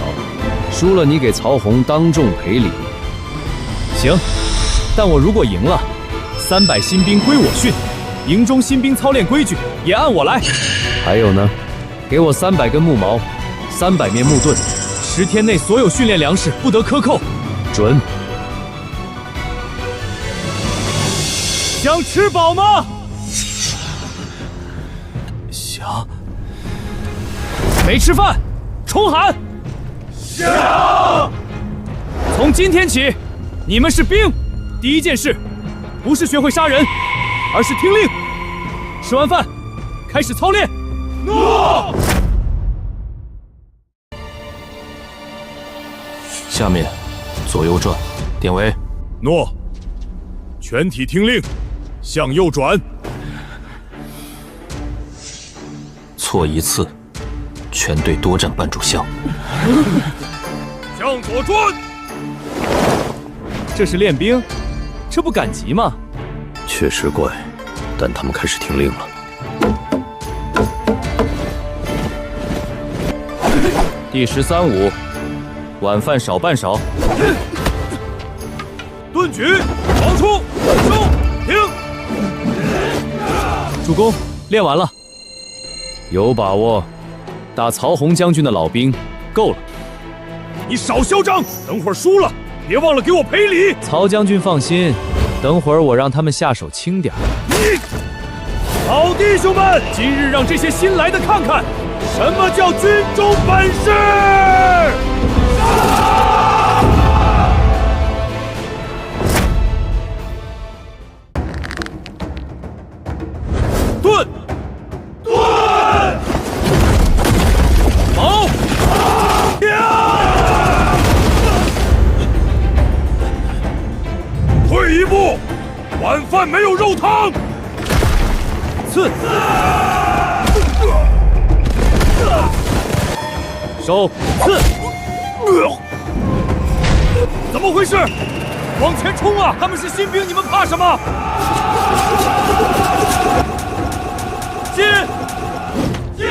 输了你给曹洪当众赔礼。行，但我如果赢了，300新兵归我训，营中新兵操练规矩也按我来。还有呢，给我300根木矛，300面木盾，10天内所有训练粮食不得克扣。准。想吃饱吗？想。没吃饭，重喊。想。从今天起，你们是兵。第一件事，不是学会杀人，而是听令。吃完饭，开始操练。诺。下面，左右转，典韦。诺。全体听令，向右转。错一次，全队多占半炷香。向左转。这是练兵，这不赶集吗？确实怪，但他们开始听令了。第13舞，晚饭少半勺。顿举，往出，收，停。主公，练完了。有把握，打曹洪将军的老兵够了。你少嚣张，等会儿输了，别忘了给我赔礼。曹将军放心，等会儿我让他们下手轻点。好弟兄们，今日让这些新来的看看，什么叫军中本事。盾，盾，矛，退一步，晚饭没有肉汤。刺，手，刺，怎么回事？往前冲啊！他们是新兵，你们怕什么？进！进！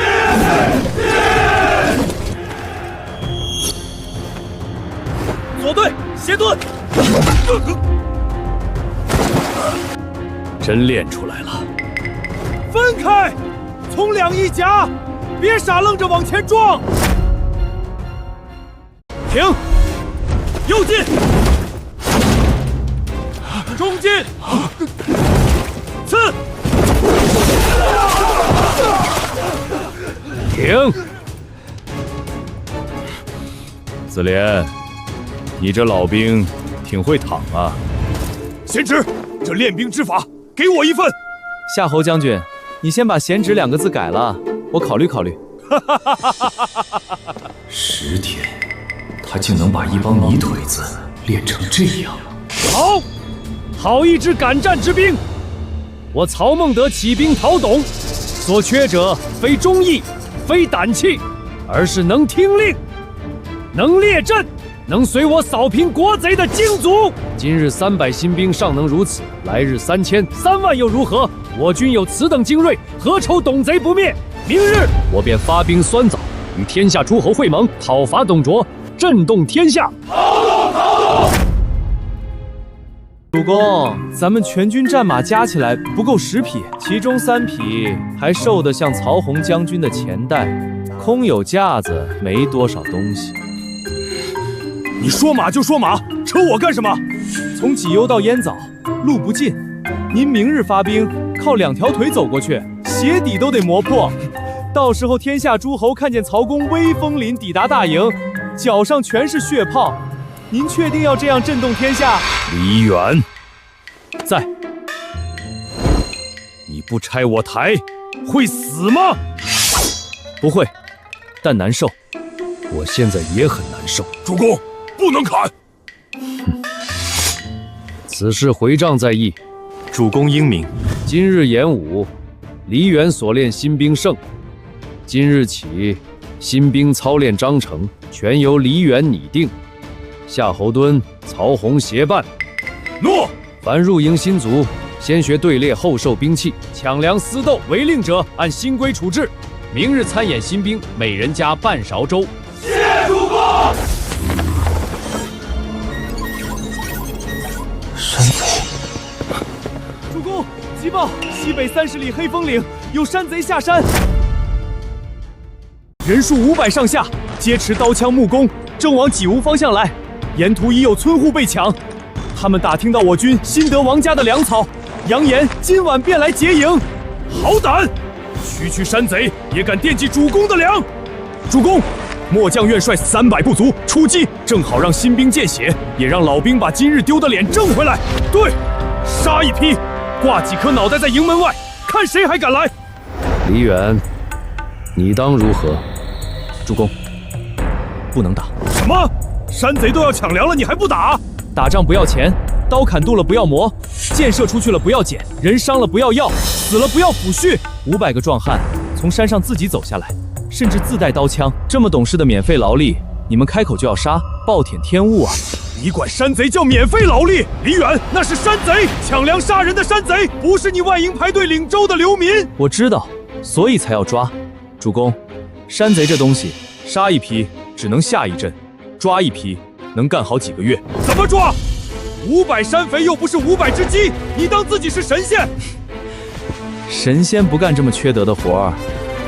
左队，斜盾。真练出来了。分开，从两翼夹，别傻愣着往前撞。停，右进，中进，刺，停。子莲，你这老兵挺会躺啊。贤侄，这练兵之法，给我一份。夏侯将军，你先把贤侄2个字改了，我考虑考虑。10天，他竟能把一帮泥腿子练成这样。好，好一支敢战之兵！我曹孟德起兵讨董，所缺者非忠义，非胆气，而是能听令，能列阵，能随我扫平国贼的精卒。今日300新兵尚能如此，来日3000、3万又如何？我军有此等精锐，何愁董贼不灭？明日我便发兵酸枣，与天下诸侯会盟，讨伐董卓，震动天下。主公，咱们全军战马加起来不够10匹，其中3匹还瘦得像曹洪将军的钱袋，空有架子，没多少东西。你说马就说马，扯我干什么？从济州到燕枣，路不近，您明日发兵，靠2条腿走过去，鞋底都得磨破。到时候天下诸侯看见曹公威风凛抵达大营，脚上全是血泡，您确定要这样震动天下？李远，在。你不拆我台，会死吗？不会，但难受。我现在也很难受。主公，不能砍。此事回帐在议。主公英明。今日演武，梨园所练新兵胜。今日起，新兵操练章程全由梨园拟定，夏侯惇、曹洪协办。诺。凡入营新卒，先学队列后授兵器，抢粮私斗违令者按新规处置。明日参演新兵，每人加半勺粥。谢主公。山贼！主公，急报！西北30里黑风岭有山贼下山，人数500上下，皆持刀枪木弓，正往济吴方向来。沿途已有村户被抢，他们打听到我军新得王家的粮草，扬言今晚便来劫营。好胆！区山贼也敢惦记主公的粮！主公，末将愿率300部卒出击，正好让新兵见血，也让老兵把今日丢的脸挣回来。对，杀一批，挂几颗脑袋在营门外，看谁还敢来。李远，你当如何？主公，不能打。什么？山贼都要抢粮了，你还不打？打仗不要钱，刀砍剁了不要磨，箭射出去了不要捡，人伤了不要要，死了不要抚恤。500个壮汉从山上自己走下来，甚至自带刀枪，这么懂事的免费劳力，你们开口就要杀，暴殄天物啊！你管山贼叫免费劳力？李远，那是山贼，抢粮杀人的山贼，不是你外营排队领粥的流民。我知道，所以才要抓。主公，山贼这东西，杀一批只能下一阵，抓一批能干好几个月。怎么抓？500山匪又不是500只鸡，你当自己是神仙？神仙不干这么缺德的活儿，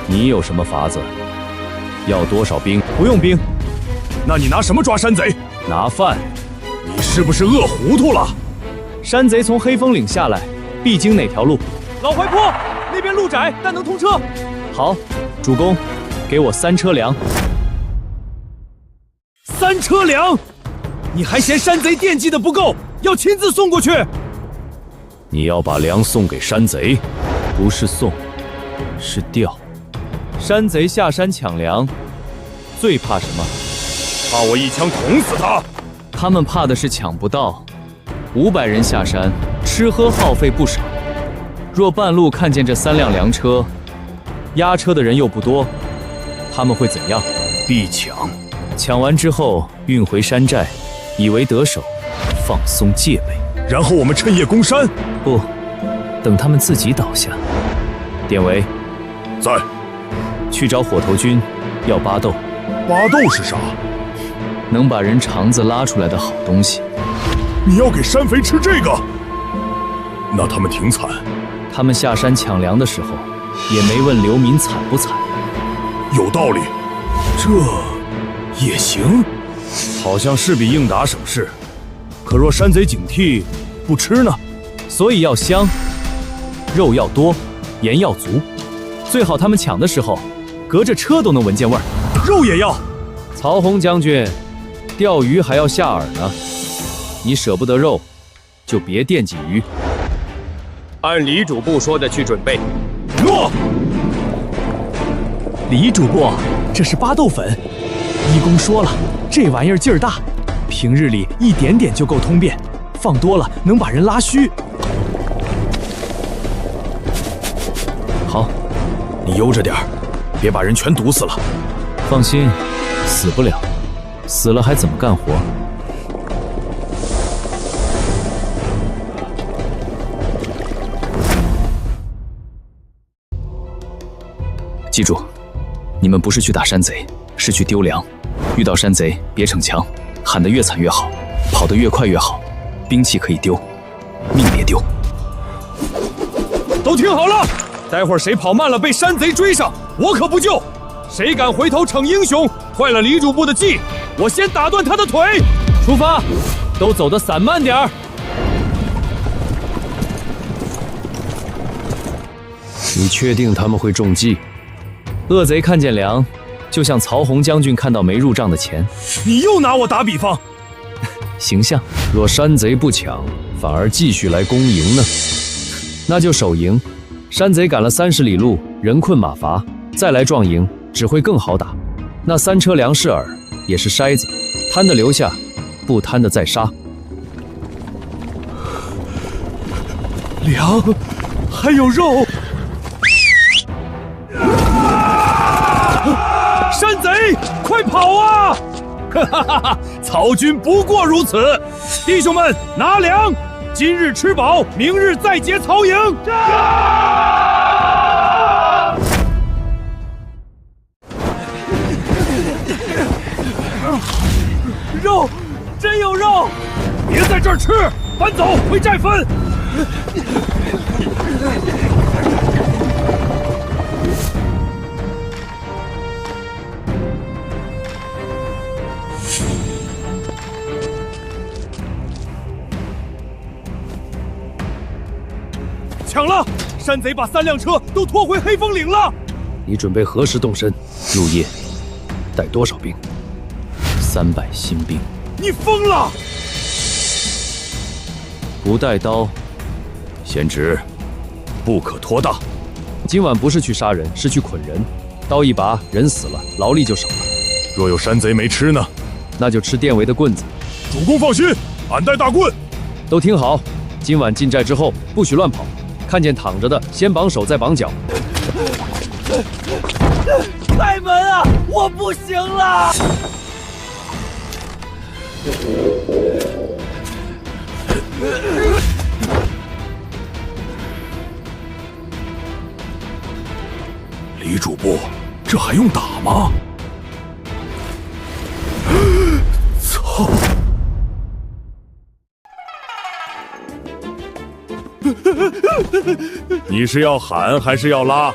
你有什么法子？要多少兵？不用兵。那你拿什么抓山贼？拿饭。你是不是饿糊涂了？山贼从黑风岭下来，必经哪条路？老淮坡那边路窄，但能通车。好，主公，给我3车粮。3车粮？你还嫌山贼惦记的不够，要亲自送过去？你要把粮送给山贼？不是送，是调。山贼下山抢粮，最怕什么？怕我一枪捅死他。他们怕的是抢不到。500人下山，吃喝耗费不少。若半路看见这3辆粮车，押车的人又不多，他们会怎样？必抢。抢完之后运回山寨，以为得手，放松戒备，然后我们趁夜攻山。不，等他们自己倒下。典韦，在。去找火头军，要巴豆。巴豆是啥？能把人肠子拉出来的好东西。你要给山匪吃这个？那他们挺惨。他们下山抢粮的时候，也没问流民惨不惨。有道理，这也行。好像是比硬打省事。可若山贼警惕，不吃呢？所以要香，肉要多，盐要足，最好他们抢的时候，隔着车都能闻见味儿。肉也要。曹洪将军，钓鱼还要下饵呢，你舍不得肉，就别惦记鱼。按李主簿说的去准备。诺。李主簿，这是巴豆粉。义工说了，这玩意儿劲儿大，平日里一点点就够通便，放多了能把人拉虚。好，你悠着点儿，别把人全毒死了。放心，死不了，死了还怎么干活？记住，你们不是去打山贼，是去丢粮。遇到山贼别逞强，喊得越惨越好，跑得越快越好。兵器可以丢，命别丢。都听好了，待会儿谁跑慢了被山贼追上，我可不救。谁敢回头逞英雄，坏了李主簿的计，我先打断他的腿。出发，都走得散慢点儿。你确定他们会中计？恶贼看见粮，就像曹洪将军看到没入账的钱。你又拿我打比方，形象。若山贼不抢，反而继续来攻营呢？那就守营。山贼赶了30里路，人困马乏，再来壮营，只会更好打。那3车粮是饵，也是筛子，贪的留下，不贪的再杀。粮，还有肉。山贼，快跑啊！哈哈哈哈！曹军不过如此。弟兄们，拿粮！今日吃饱，明日再劫曹营。肉，真有肉！别在这儿吃，搬走，回寨分。抢了！山贼把3辆车都拖回黑风岭了。你准备何时动身？入夜，带多少兵？300新兵。你疯了！不带刀，贤侄，不可拖大。今晚不是去杀人，是去捆人。刀一拔，人死了，劳力就少了。若有山贼没吃呢？那就吃殿围的棍子。主公放心，俺带大棍。都听好，今晚进寨之后不许乱跑。看见躺着的，先绑手，再绑脚。开门啊！我不行了。李主簿，这还用打吗？操！你是要喊还是要拉？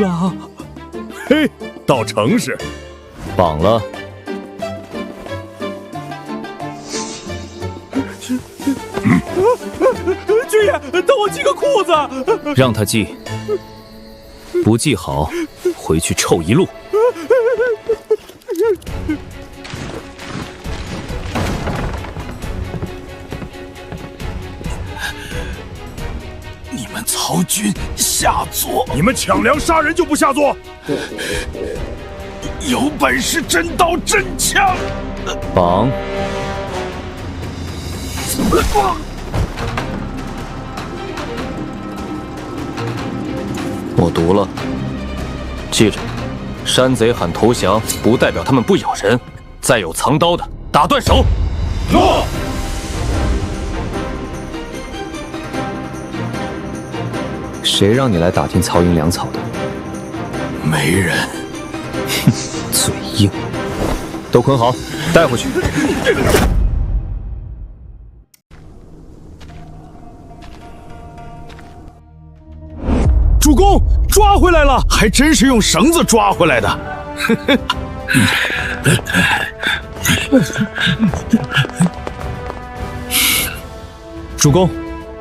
拉。嘿，到城市，绑了。军爷，等我系个裤子。让他系，不系好，回去臭一路。你们曹军下作！你们抢粮杀人就不下作？有本事真刀真枪！绑！我读了，记着，山贼喊投降，不代表他们不咬人。再有藏刀的，打断手。诺。谁让你来打听曹营粮草的？没人。哼，嘴硬。都捆好，带回去。主公，抓回来了，还真是用绳子抓回来的。主公，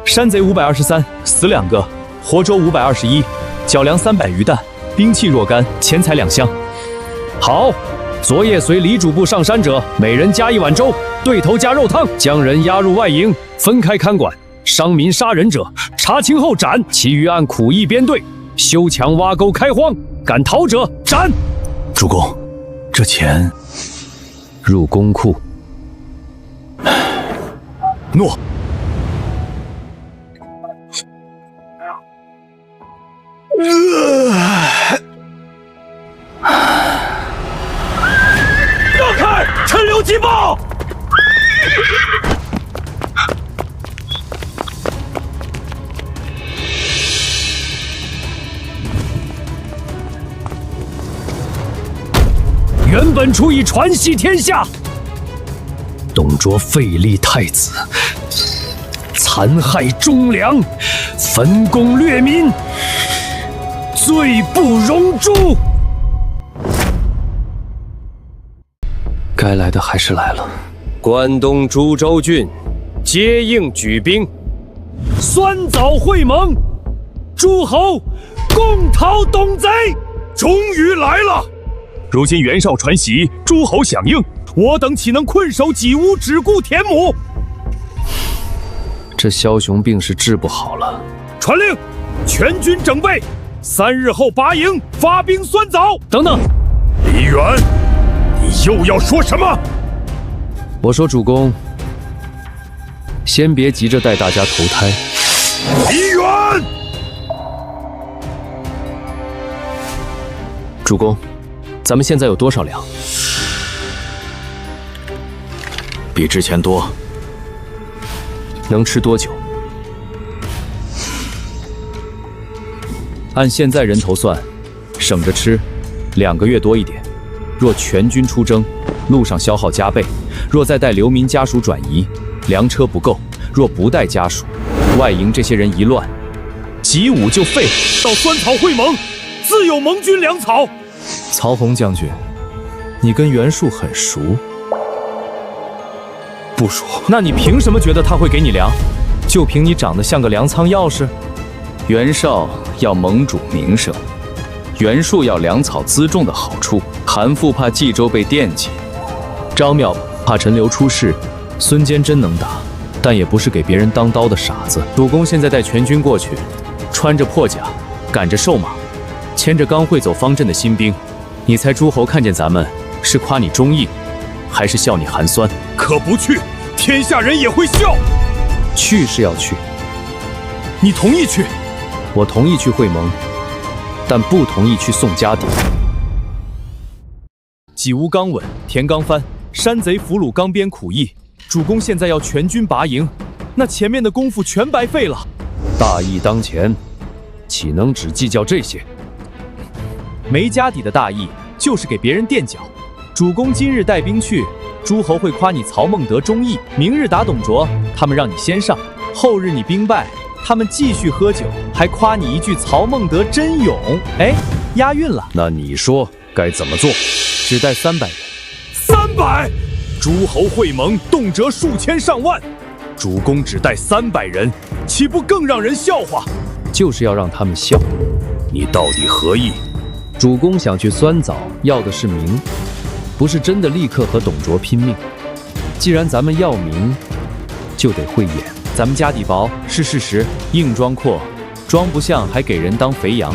山贼523，死2个，活捉521，缴粮300余担，兵器若干，钱财2箱。好，昨夜随李主簿上山者，每人加1碗粥，对头加肉汤，将人押入外营，分开看管。伤民杀人者，查清后斩；其余按苦役编队，修墙挖沟开荒，敢逃者斩。主公，这钱入公库。诺。让开！趁流击爆！原本出以传习天下，董卓废立太子，残害忠良，焚宫掠民，罪不容诛。该来的还是来了。关东诸州郡接应举兵，酸枣会盟，诸侯共讨董贼，终于来了！如今袁绍传檄，诸侯响应，我等岂能困守己屋，只顾田亩？这枭雄病是治不好了。传令，全军整备，3日后拔营，发兵酸枣。等等，李远，你又要说什么？我说主公，先别急着带大家投胎。李远，主公，咱们现在有多少粮？比之前多。能吃多久？按现在人头算，省着吃，2个月多一点。若全军出征，路上消耗加倍；若再带流民家属转移，粮车不够；若不带家属，外营这些人一乱，集武就废。到酸草会盟，自有盟军粮草。曹洪将军，你跟袁术很熟？不熟。那你凭什么觉得他会给你粮？就凭你长得像个粮仓钥匙？袁绍要盟主名声，袁术要粮草辎重的好处，韩馥怕冀州被惦记，张邈怕陈留出事，孙坚真能打，但也不是给别人当刀的傻子。主公现在带全军过去，穿着破甲，赶着瘦马，牵着刚会走方阵的新兵，你猜诸侯看见咱们是夸你忠义，还是笑你寒酸？可不去，天下人也会笑。去是要去，你同意去？我同意去会盟，但不同意去宋家底。己无刚稳，田刚翻，山贼俘虏刚边苦役。主公现在要全军拔营，那前面的功夫全白费了。大义当前，岂能只计较这些？没家底的大义就是给别人垫脚。主公今日带兵去，诸侯会夸你曹孟德忠义；明日打董卓，他们让你先上；后日你兵败，他们继续喝酒，还夸你一句曹孟德真勇。哎，押韵了。那你说该怎么做？只带300人。300？诸侯会盟，动辄数千上万，主公只带300人，岂不更让人笑话？就是要让他们笑。你到底何意？主公想去酸枣，要的是名，不是真的立刻和董卓拼命。既然咱们要名，就得会演。咱们家底薄是事实，硬装阔，装不像还给人当肥羊，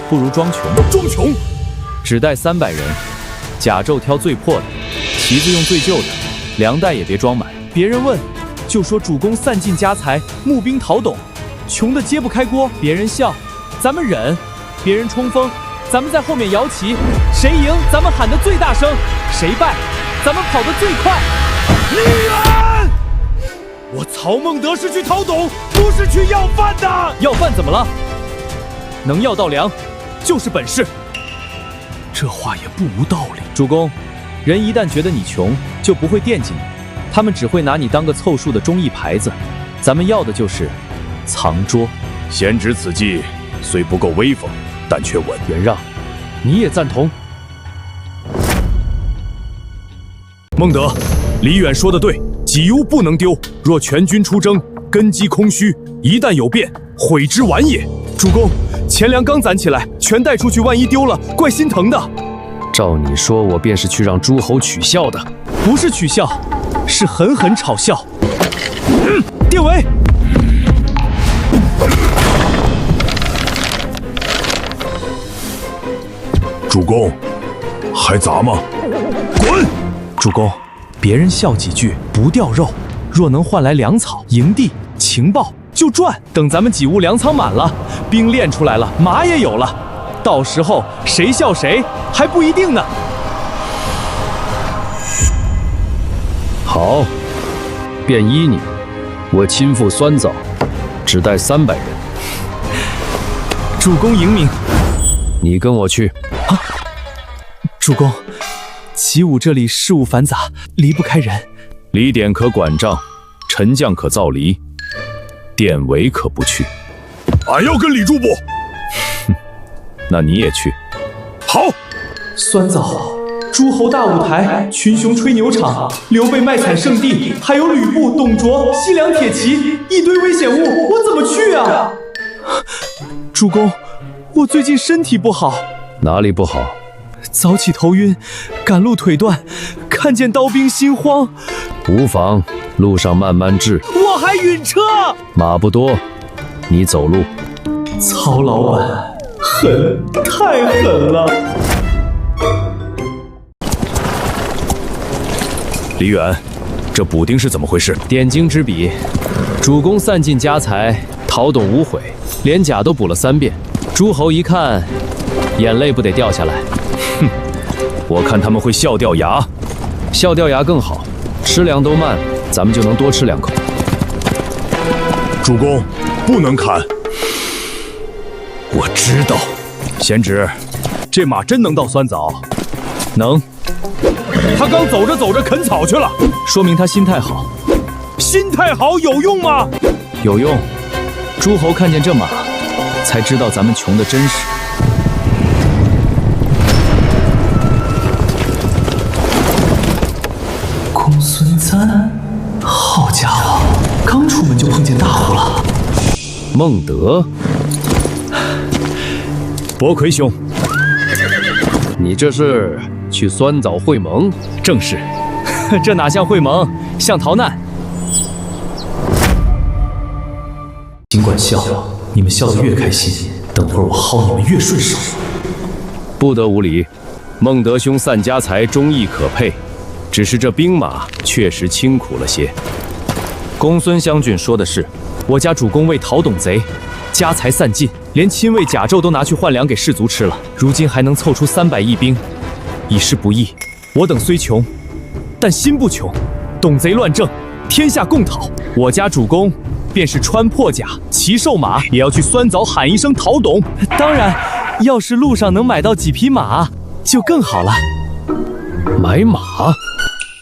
不如装穷。装穷？只带300人，甲胄挑最破的，旗子用最旧的，粮袋也别装满。别人问，就说主公散尽家财，募兵讨董，穷得揭不开锅。别人笑，咱们忍；别人冲锋，咱们在后面摇旗。谁赢，咱们喊得最大声；谁败，咱们跑得最快。李远，我曹孟德是去讨董，不是去要饭的。要饭怎么了？能要到粮，就是本事。这话也不无道理。主公，人一旦觉得你穷，就不会惦记你，他们只会拿你当个凑数的忠义牌子。咱们要的就是藏拙。贤侄此计虽不够威风，但却稳。袁让，你也赞同？孟德，李远说的对，己屋不能丢。若全军出征，根基空虚，一旦有变，悔之晚也。主公，钱粮刚攒起来，全带出去，万一丢了，怪心疼的。照你说，我便是去让诸侯取笑的。不是取笑，是狠狠嘲笑。典韦，主公，还砸吗？滚！主公，别人笑几句不掉肉，若能换来粮草、营地、情报，就赚。等咱们己屋粮仓满了，兵练出来了，马也有了，到时候谁笑谁还不一定呢。好，便依你，我亲赴酸枣，只带300人。主公英明，你跟我去。啊，主公，己午这里事务繁杂，离不开人。李典可管账，陈将可造离，典韦可不去。俺要跟李驻部。那你也去。好。酸枣诸侯大舞台、群雄吹牛场、刘备卖惨圣地，还有吕布、董卓、西凉铁骑，一堆危险物，我怎么去啊？主公，我最近身体不好。哪里不好？早起头晕，赶路腿断，看见刀兵心慌。无妨，路上慢慢治。我还晕车。马不多，你走路。曹老板，狠，太狠了。李远，这补丁是怎么回事？点睛之笔，主公散尽家财，讨董无悔，连甲都补了3遍。诸侯一看，眼泪不得掉下来。哼，我看他们会笑掉牙。笑掉牙更好，吃粮都慢，咱们就能多吃2口。主公，不能砍。我知道。贤侄，这马真能倒酸枣？能。他刚走着走着啃草去了，说明他心态好。心态好有用吗？有用。诸侯看见这马，才知道咱们穷的真实。公孙瓒，好家伙，刚出门就碰见大户了。孟德，伯魁兄，你这是去酸枣会盟？正是。这哪像会盟，像逃难。尽管笑，你们笑得越开心，等会儿我薅你们越顺手。不得无礼，孟德兄散家财，忠义可佩，只是这兵马确实清苦了些。公孙将军说的是，我家主公为讨董贼，家财散尽，连亲卫甲胄都拿去换粮给士卒吃了，如今还能凑出300义兵，已是不易。我等虽穷，但心不穷。董贼乱政，天下共讨。我家主公便是穿破甲，骑瘦马，也要去酸枣喊一声讨董。当然，要是路上能买到几匹马，就更好了。买马？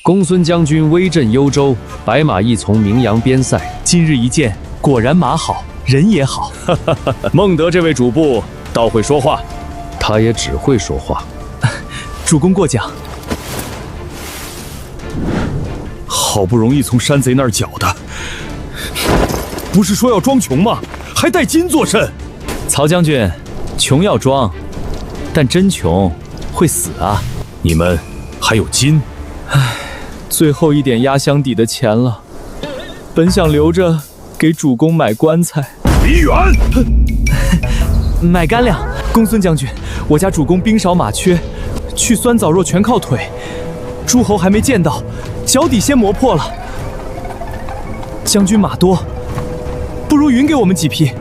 公孙将军威震幽州，白马一从名扬边塞。今日一见，果然马好，人也好。孟德这位主簿倒会说话，他也只会说话。主公过奖。好不容易从山贼那儿缴的，不是说要装穷吗？还带金作甚？曹将军，穷要装，但真穷会死啊！你们还有金？唉，最后一点压箱底的钱了，本想留着给主公买棺材。李远，买干粮。公孙将军，我家主公兵少马缺，去酸枣若全靠腿，诸侯还没见到，脚底先磨破了。将军马多，不如匀给我们几匹。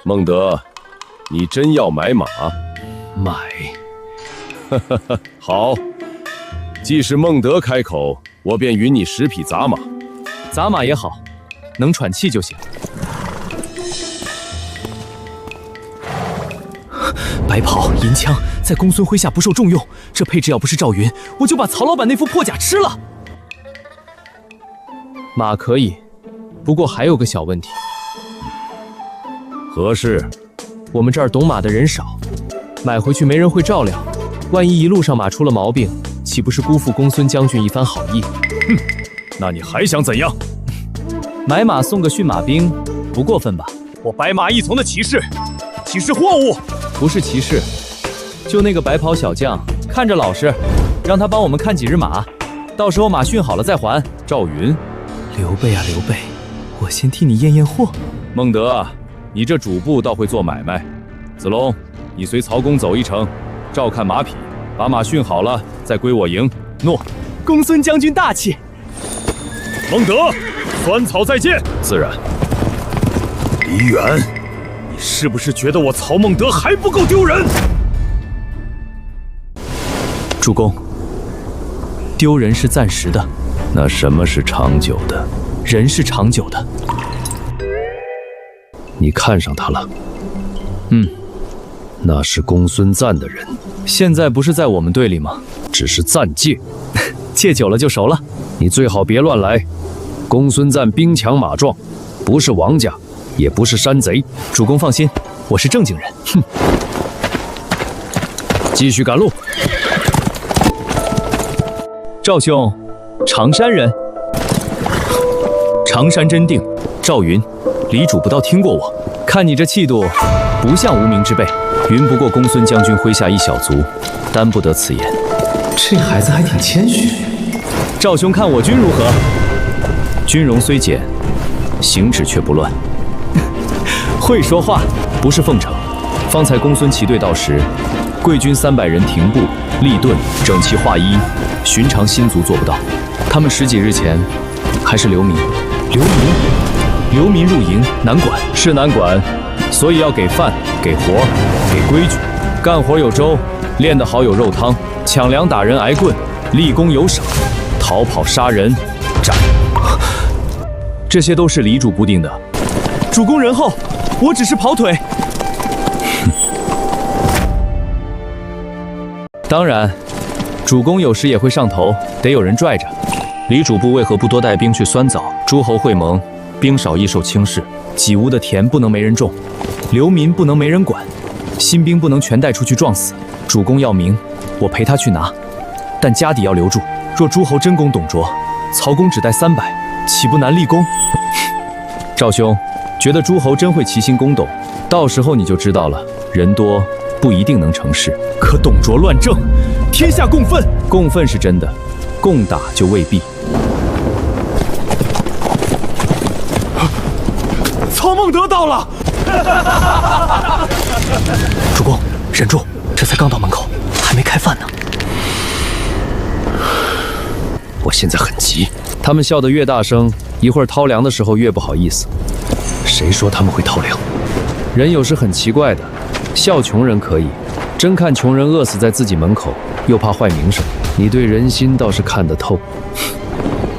孟德，你真要买马？买。好，既是孟德开口，我便允你10匹杂马。杂马也好，能喘气就行。白袍银枪在公孙麾下不受重用，这配置要不是赵云，我就把曹老板那副破甲吃了。马可以，不过还有个小问题。何事？我们这儿懂马的人少，买回去没人会照料，万一一路上马出了毛病，岂不是辜负公孙将军一番好意？哼，那你还想怎样？买马送个驯马兵，不过分吧？我白马一从的骑士，岂是货物？不是骑士，就那个白袍小将，看着老实，让他帮我们看几日马，到时候马训好了再还。赵云，刘备啊刘备，我先替你验验货。孟德，你这主簿倒会做买卖。子龙，你随曹公走一程，照看马匹，把马训好了再归我营。诺。公孙将军大气。孟德，酸草再见。自然。李远，你是不是觉得我曹孟德还不够丢人？主公，丢人是暂时的，那什么是长久的？人是长久的。你看上他了？那是公孙瓒的人。现在不是在我们队里吗？只是暂借，借久了就熟了。你最好别乱来。公孙瓒兵强马壮，不是王家，也不是山贼。主公放心，我是正经人。哼。继续赶路。赵兄，常山人。常山真定，赵云，李主不倒听过我。看你这气度，不像无名之辈。云不过公孙将军麾下一小卒，担不得此言。这孩子还挺谦虚。赵兄看我军如何？军容虽简，行止却不乱。会说话，不是奉承。方才公孙骑队到时，贵军300人停步立顿，整齐划一，寻常新卒做不到。他们10几日前还是流民。流民入营难管，是难管，所以要给饭、给活、给规矩。干活有粥，练得好有肉汤，抢粮打人挨棍，立功有赏，逃跑杀人斩。这些都是李主不定的。主公仁厚，我只是跑腿。当然，主公有时也会上头，得有人拽着。李主簿为何不多带兵去酸枣？诸侯会盟，兵少易受轻视。己无的田不能没人种，流民不能没人管，新兵不能全带出去撞死。主公要明，我陪他去拿，但家底要留住。若诸侯真攻董卓，曹公只带300，岂不难立功？赵兄，觉得诸侯真会齐心攻董，到时候你就知道了。人多不一定能成事，可董卓乱政，天下共愤。共愤是真的，共打就未必。曹孟德到了！主公，忍住，这才刚到门口，还没开饭呢。我现在很急。他们笑得越大声，一会儿掏粮的时候越不好意思。谁说他们会掏粮？人有时很奇怪的，笑穷人可以，真看穷人饿死在自己门口，又怕坏名声。你对人心倒是看得透，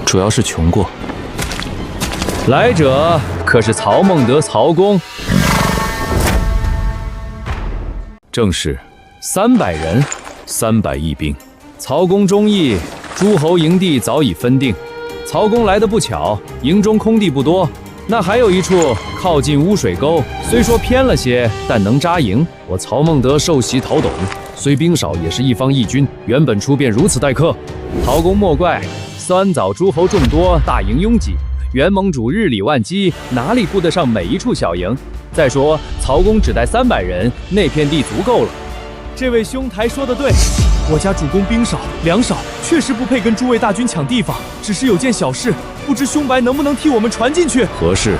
主要是穷过。来者可是曹孟德曹公，正是300人，300义兵。曹公忠义，诸侯营地早已分定。曹公来得不巧，营中空地不多，那还有一处靠近污水沟，虽说偏了些，但能扎营。我曹孟德受袭讨董，虽兵少，也是一方义军，原本出便如此待客。曹公莫怪，酸枣诸侯众多，大营拥挤。元盟主日理万机，哪里顾得上每一处小营？再说曹公只带300人，那片地足够了。这位兄台说得对，我家主公兵少粮少，确实不配跟诸位大军抢地方。只是有件小事，不知兄白能不能替我们传进去？何事？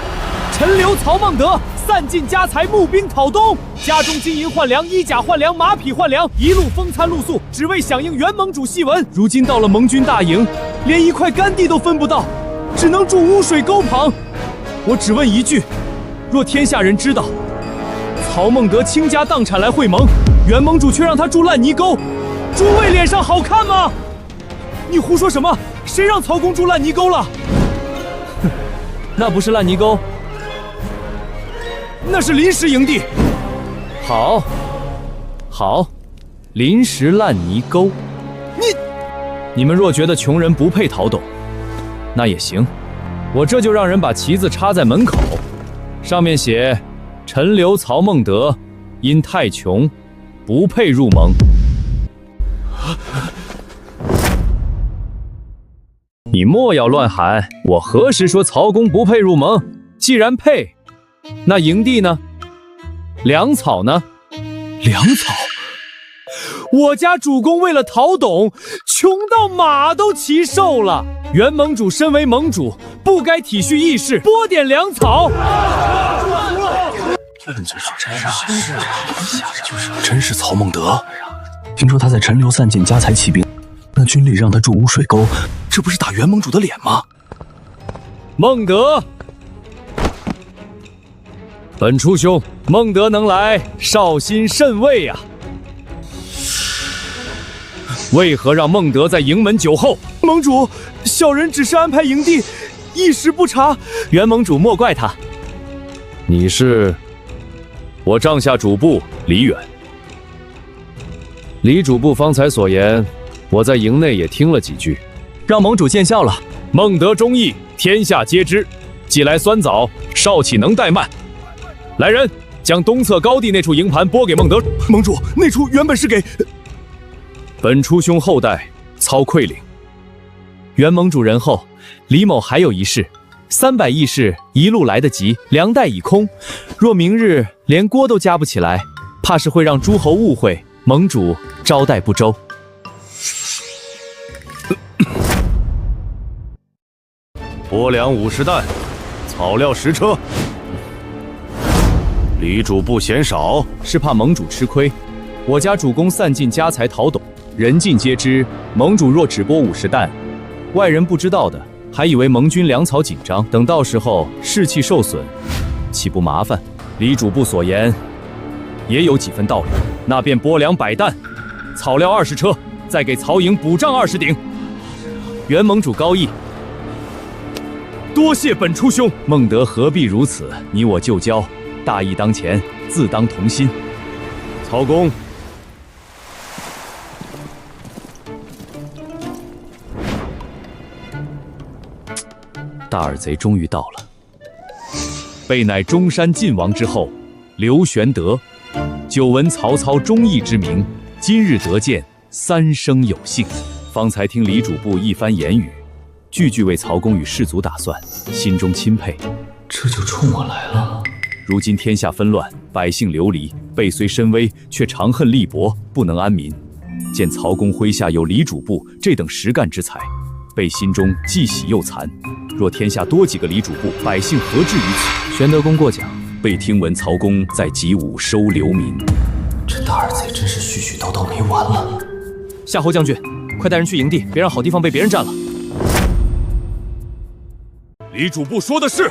陈留曹孟德散尽家财，募兵讨东，家中金银换粮，衣甲换粮，马匹换粮，一路风餐露宿，只为响应元盟主檄文。如今到了盟军大营，连一块干地都分不到，只能住污水沟旁。我只问一句，若天下人知道曹孟德倾家荡产来会盟，元盟主却让他住烂泥沟，诸位脸上好看吗？你胡说什么？谁让曹公住烂泥沟了？哼，那不是烂泥沟，那是临时营地。好，好，临时烂泥沟。你们若觉得穷人不配讨董，那也行，我这就让人把旗子插在门口，上面写陈留曹孟德因太穷，不配入盟。你莫要乱喊，我何时说曹公不配入盟？既然配，那营地呢？粮草呢？粮草？我家主公为了讨董，穷到马都骑瘦了。元盟主身为盟主，不该体恤义士，拨点粮草。真是曹孟德。听说他在陈留散尽家财起兵，那军里让他住污水沟，这不是打元盟主的脸吗？孟德，本初兄，孟德能来，绍兴甚慰呀。为何让孟德在营门酒后？盟主，小人只是安排营地，一时不察，元盟主莫怪他。你是？我帐下主簿李远。李主簿方才所言，我在营内也听了几句，让盟主见笑了。孟德忠义，天下皆知。既来酸枣，少岂能怠慢？来人，将东侧高地那处营盘拨给孟德。盟主，那处原本是给本初兄后代操馈领。元盟主仁厚，李某还有一事：300义士一路来得及，粮袋已空，若明日连锅都夹不起来，怕是会让诸侯误会盟主招待不周。拨粮50担，草料10车。李主不嫌少，是怕盟主吃亏。我家主公散尽家财讨董，人尽皆知。盟主若只拨50担，外人不知道的，还以为盟军粮草紧张，等到时候士气受损，岂不麻烦？李主簿所言也有几分道理，那便拨粮100担，草料20车，再给曹营补帐20顶。元盟主高义，多谢本初兄。孟德何必如此？你我旧交，大义当前，自当同心。曹公，大耳贼终于到了。备乃中山晋王之后，刘玄德。久闻曹操忠义之名，今日得见，3生有幸。方才听李主簿一番言语，句句为曹公与士卒打算，心中钦佩。这就冲我来了。如今天下纷乱，百姓流离，备虽身危，却长恨力薄，不能安民。见曹公麾下有李主簿这等实干之才，备心中既喜又惭。若天下多几个李主簿，百姓何至于此？玄德公过奖。备听闻曹公在集武收流民，这大耳贼真是絮絮叨叨没完了。夏侯将军，快带人去营地，别让好地方被别人占了。李主簿说的是。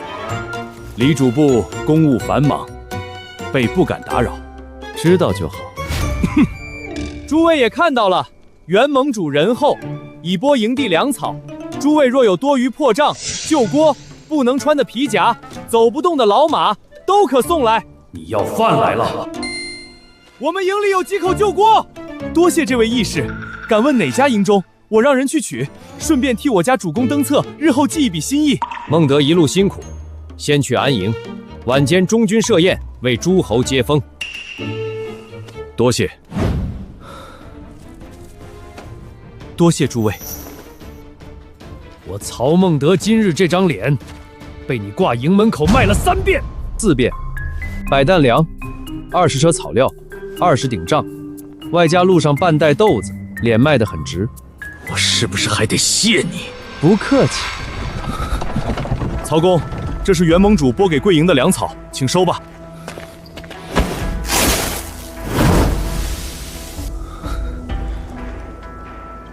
李主簿公务繁忙，备不敢打扰，知道就好。诸位也看到了，元盟主仁厚，已拨营地粮草。诸位若有多余破帐、旧锅、不能穿的皮甲、走不动的老马，都可送来。你要饭来了。我们营里有几口旧锅，多谢这位义士。敢问哪家营中？我让人去取，顺便替我家主公登册，日后记一笔心意。孟德一路辛苦，先去安营，晚间中军设宴，为诸侯接风。多谢，多谢诸位。我曹孟德今日这张脸，被你挂营门口卖了3遍、4遍，100担粮，20车草料，20顶帐，外加路上半袋豆子，脸卖得很值。我是不是还得谢你？不客气。曹公，这是元盟主拨给贵营的粮草，请收吧。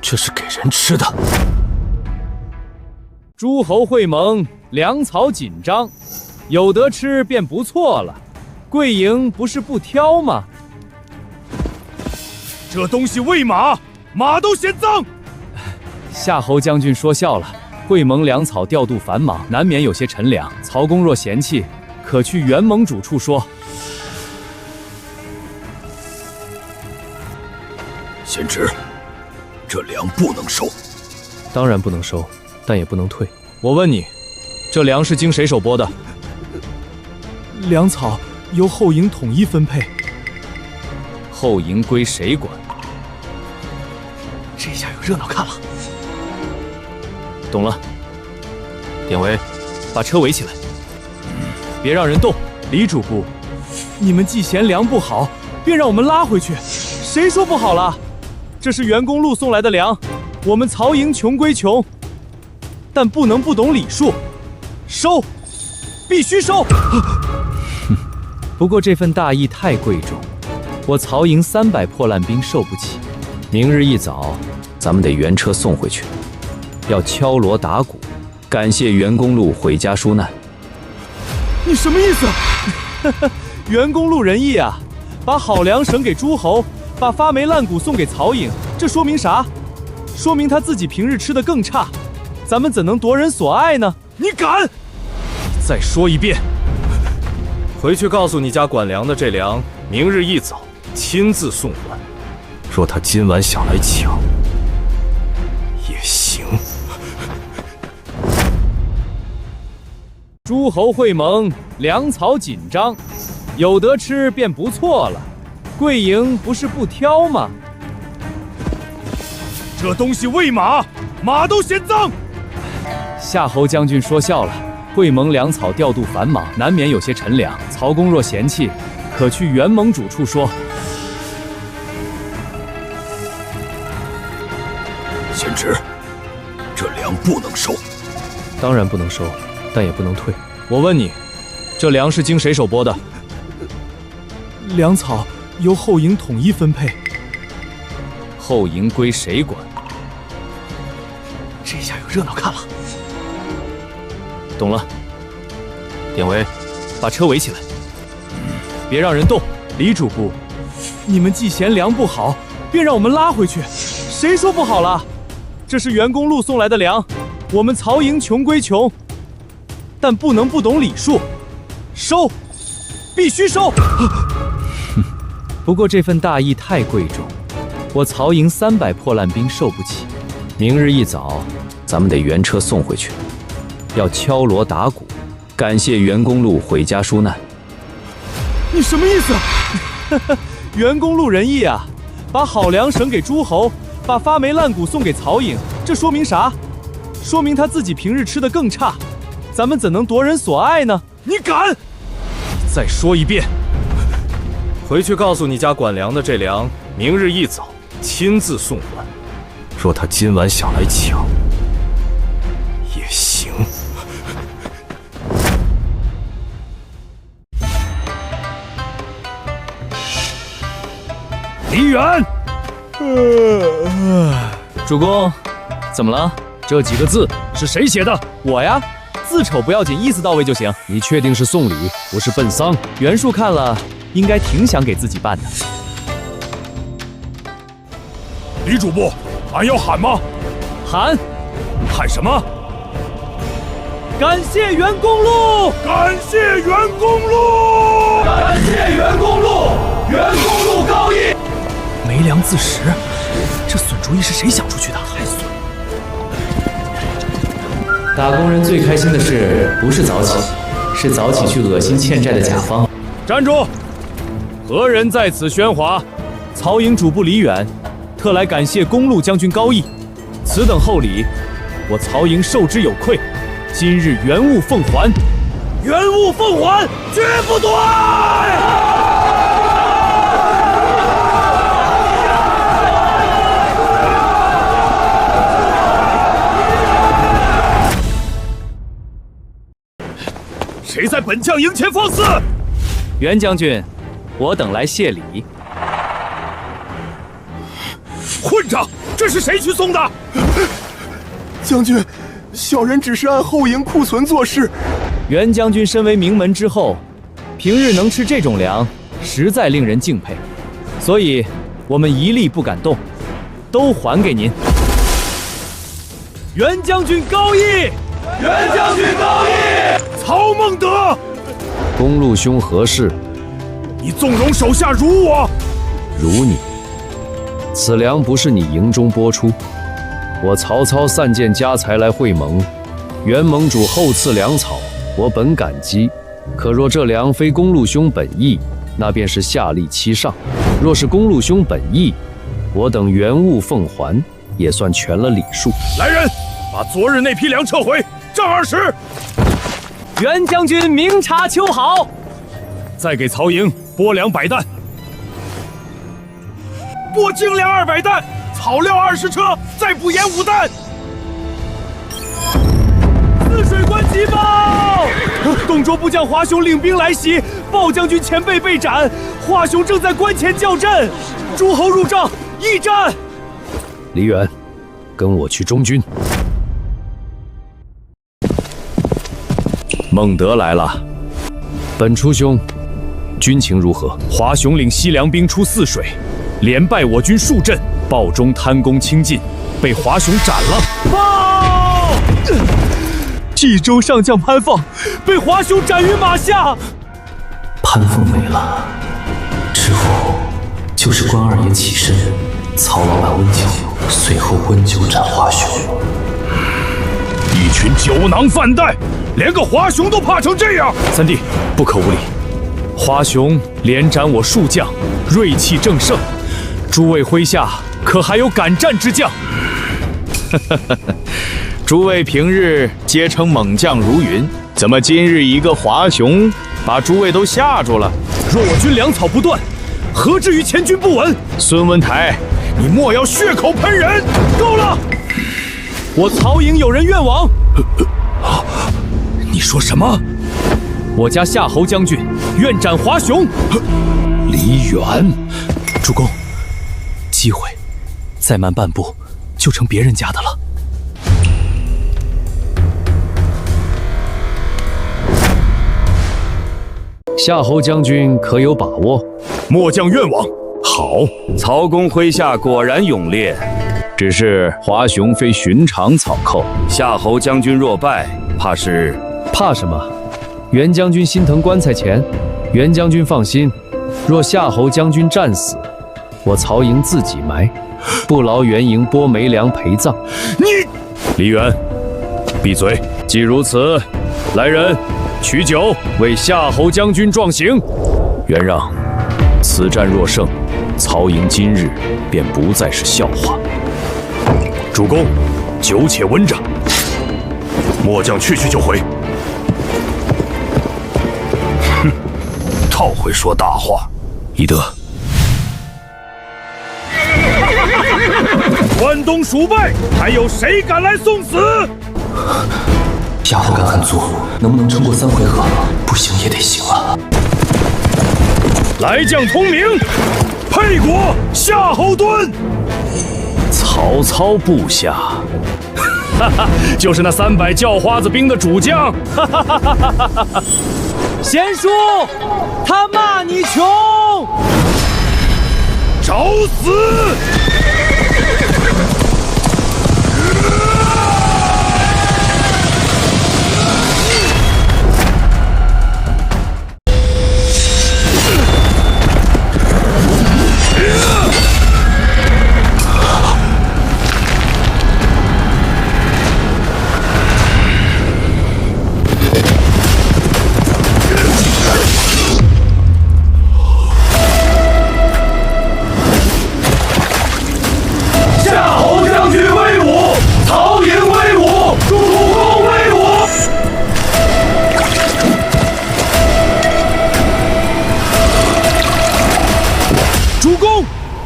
这是给人吃的。诸侯会盟，粮草紧张，有得吃便不错了。贵营不是不挑吗？这东西喂马，马都嫌脏。夏侯将军说笑了，会盟粮草调度繁忙，难免有些陈粮。曹公若嫌弃，可去元盟主处说。贤侄，这粮不能收。当然不能收，但也不能退。我问你，这粮是经谁手拨的？粮草由后营统一分配。后营归谁管？这下有热闹看了。懂了。典韦，把车围起来，别让人动。李主簿，你们既嫌粮不好，便让我们拉回去。谁说不好了？这是袁公路送来的粮，我们曹营穷归穷，但不能不懂礼数，收，必须收。不过这份大义太贵重，我曹营300破烂兵受不起。明日一早，咱们得原车送回去，要敲锣打鼓，感谢袁公路毁家纾难。你什么意思？袁公路仁义啊，把好粮省给诸侯，把发霉烂谷送给曹营，这说明啥？说明他自己平日吃得更差，咱们怎能夺人所爱呢？你敢！再说一遍，回去告诉你家管粮的，这粮明日一早亲自送还。若他今晚想来抢，也行。诸侯会盟，粮草紧张，有得吃便不错了。贵营不是不挑吗？这东西喂马，马都嫌脏。夏侯将军说笑了。会盟粮草调度繁忙，难免有些陈粮。曹公若嫌弃，可去元盟主处说。贤侄，这粮不能收。当然不能收，但也不能退。我问你，这粮是经谁手拨的？粮草由后营统一分配。后营归谁管？这下有热闹看了。懂了。典韦，把车围起来，别让人动。李主簿，你们既嫌粮不好，便让我们拉回去。谁说不好了？这是袁公路送来的粮，我们曹营穷归穷，但不能不懂礼数，收，必须收。不过这份大义太贵重，我曹营300破烂兵受不起。明日一早，咱们得原车送回去，要敲锣打鼓，感谢袁公路回家纾难。你什么意思？袁公路仁义啊，把好粮省给诸侯，把发霉烂谷送给曹营，这说明啥？说明他自己平日吃得更差，咱们怎能夺人所爱呢？你敢！再说一遍，回去告诉你家管粮的这粮，明日一早亲自送还。若他今晚想来抢，也行。李远，主公，怎么了？这几个字是谁写的？我呀，字丑不要紧，意思到位就行。你确定是送礼，不是奔丧？袁术看了，应该挺想给自己办的。李主簿，俺要喊吗？喊！喊什么？感谢袁公路！感谢袁公路！感谢袁公路！袁公路高义！没粮自食，这损主意是谁想出去的？太损！打工人最开心的事不是早起，是早起去恶心欠债的甲方。站住！何人在此喧哗？曹营主簿李远，特来感谢公路将军高义。此等厚礼，我曹营受之有愧。今日原物奉还，原物奉还，绝不退！谁在本将营前放肆？袁将军，我等来谢礼。混账！这是谁去送的？将军，小人只是按后营库存做事。袁将军身为名门之后，平日能吃这种粮，实在令人敬佩。所以，我们一粒不敢动，都还给您。袁将军高义！袁将军高义！曹孟德，公路兄何事？你纵容手下辱我，辱你？此粮不是你营中拨出，我曹操散尽家财来会盟，袁盟主厚赐粮草，我本感激。可若这粮非公路兄本意，那便是下利欺上；若是公路兄本意，我等原物奉还，也算全了礼数。来人，把昨日那批粮撤回，账20。袁将军明察秋毫，再给曹营拨粮100担，拨精粮200担，草料20车，再补盐5担。泗水关急报，董卓部将华雄领兵来袭，鲍将军前辈被斩，华雄正在关前叫阵，诸侯入帐，驿战。李远，跟我去中军。孟德来了，本初兄，军情如何？华雄领西凉兵出泗水，连败我军数阵，鲍中贪功轻进，被华雄斩了。报！冀州上将潘凤被华雄斩于马下。潘凤没了，之后就是关二爷起身，曹老板温酒，随后温酒斩华雄。一群酒囊饭袋，连个华雄都怕成这样。三弟，不可无礼。华雄连斩我数将，锐气正盛，诸位麾下可还有敢战之将？诸位平日皆称猛将如云，怎么今日一个华雄把诸位都吓住了？若我军粮草不断，何至于前军不稳？孙文台，你莫要血口喷人！够了！我曹营有人愿往。你说什么？我家夏侯将军愿斩华雄。李远，主公，机会再慢半步，就成别人家的了。夏侯将军可有把握？末将愿往。好，曹公麾下果然勇烈，只是华雄非寻常草寇，夏侯将军若败，怕是……怕什么？袁将军心疼棺材钱，袁将军放心，若夏侯将军战死，我曹营自己埋，不劳袁营拨煤粮陪葬。李远，闭嘴！既如此，来人，取酒为夏侯将军壮行。袁让，此战若胜，曹营今日便不再是笑话。主公，酒且温着，末将去就回。哼，倒会说大话。宜德，关东蜀败，还有谁敢来送死？夏侯敢很足，能不能撑过3回合？不行也得行啊！来将通明，沛国夏侯惇。曹操部下，就是那300叫花子兵的主将。贤叔，他骂你穷，找死！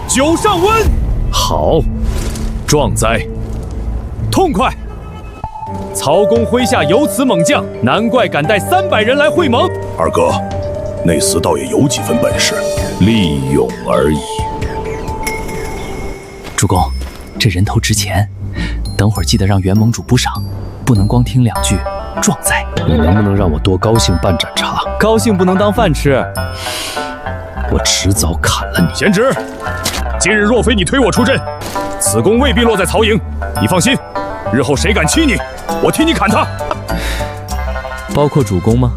酒上温，好，壮哉，痛快！曹公麾下有此猛将，难怪敢带300人来会盟。二哥，那厮倒也有几分本事，利用而已。主公，这人头值钱，等会儿记得让袁盟主补赏，不能光听2句壮哉。你能不能让我多高兴半盏茶？高兴不能当饭吃，我迟早砍了你。贤侄，今日若非你推我出阵，此功未必落在曹营。你放心，日后谁敢欺你，我替你砍他。包括主公吗？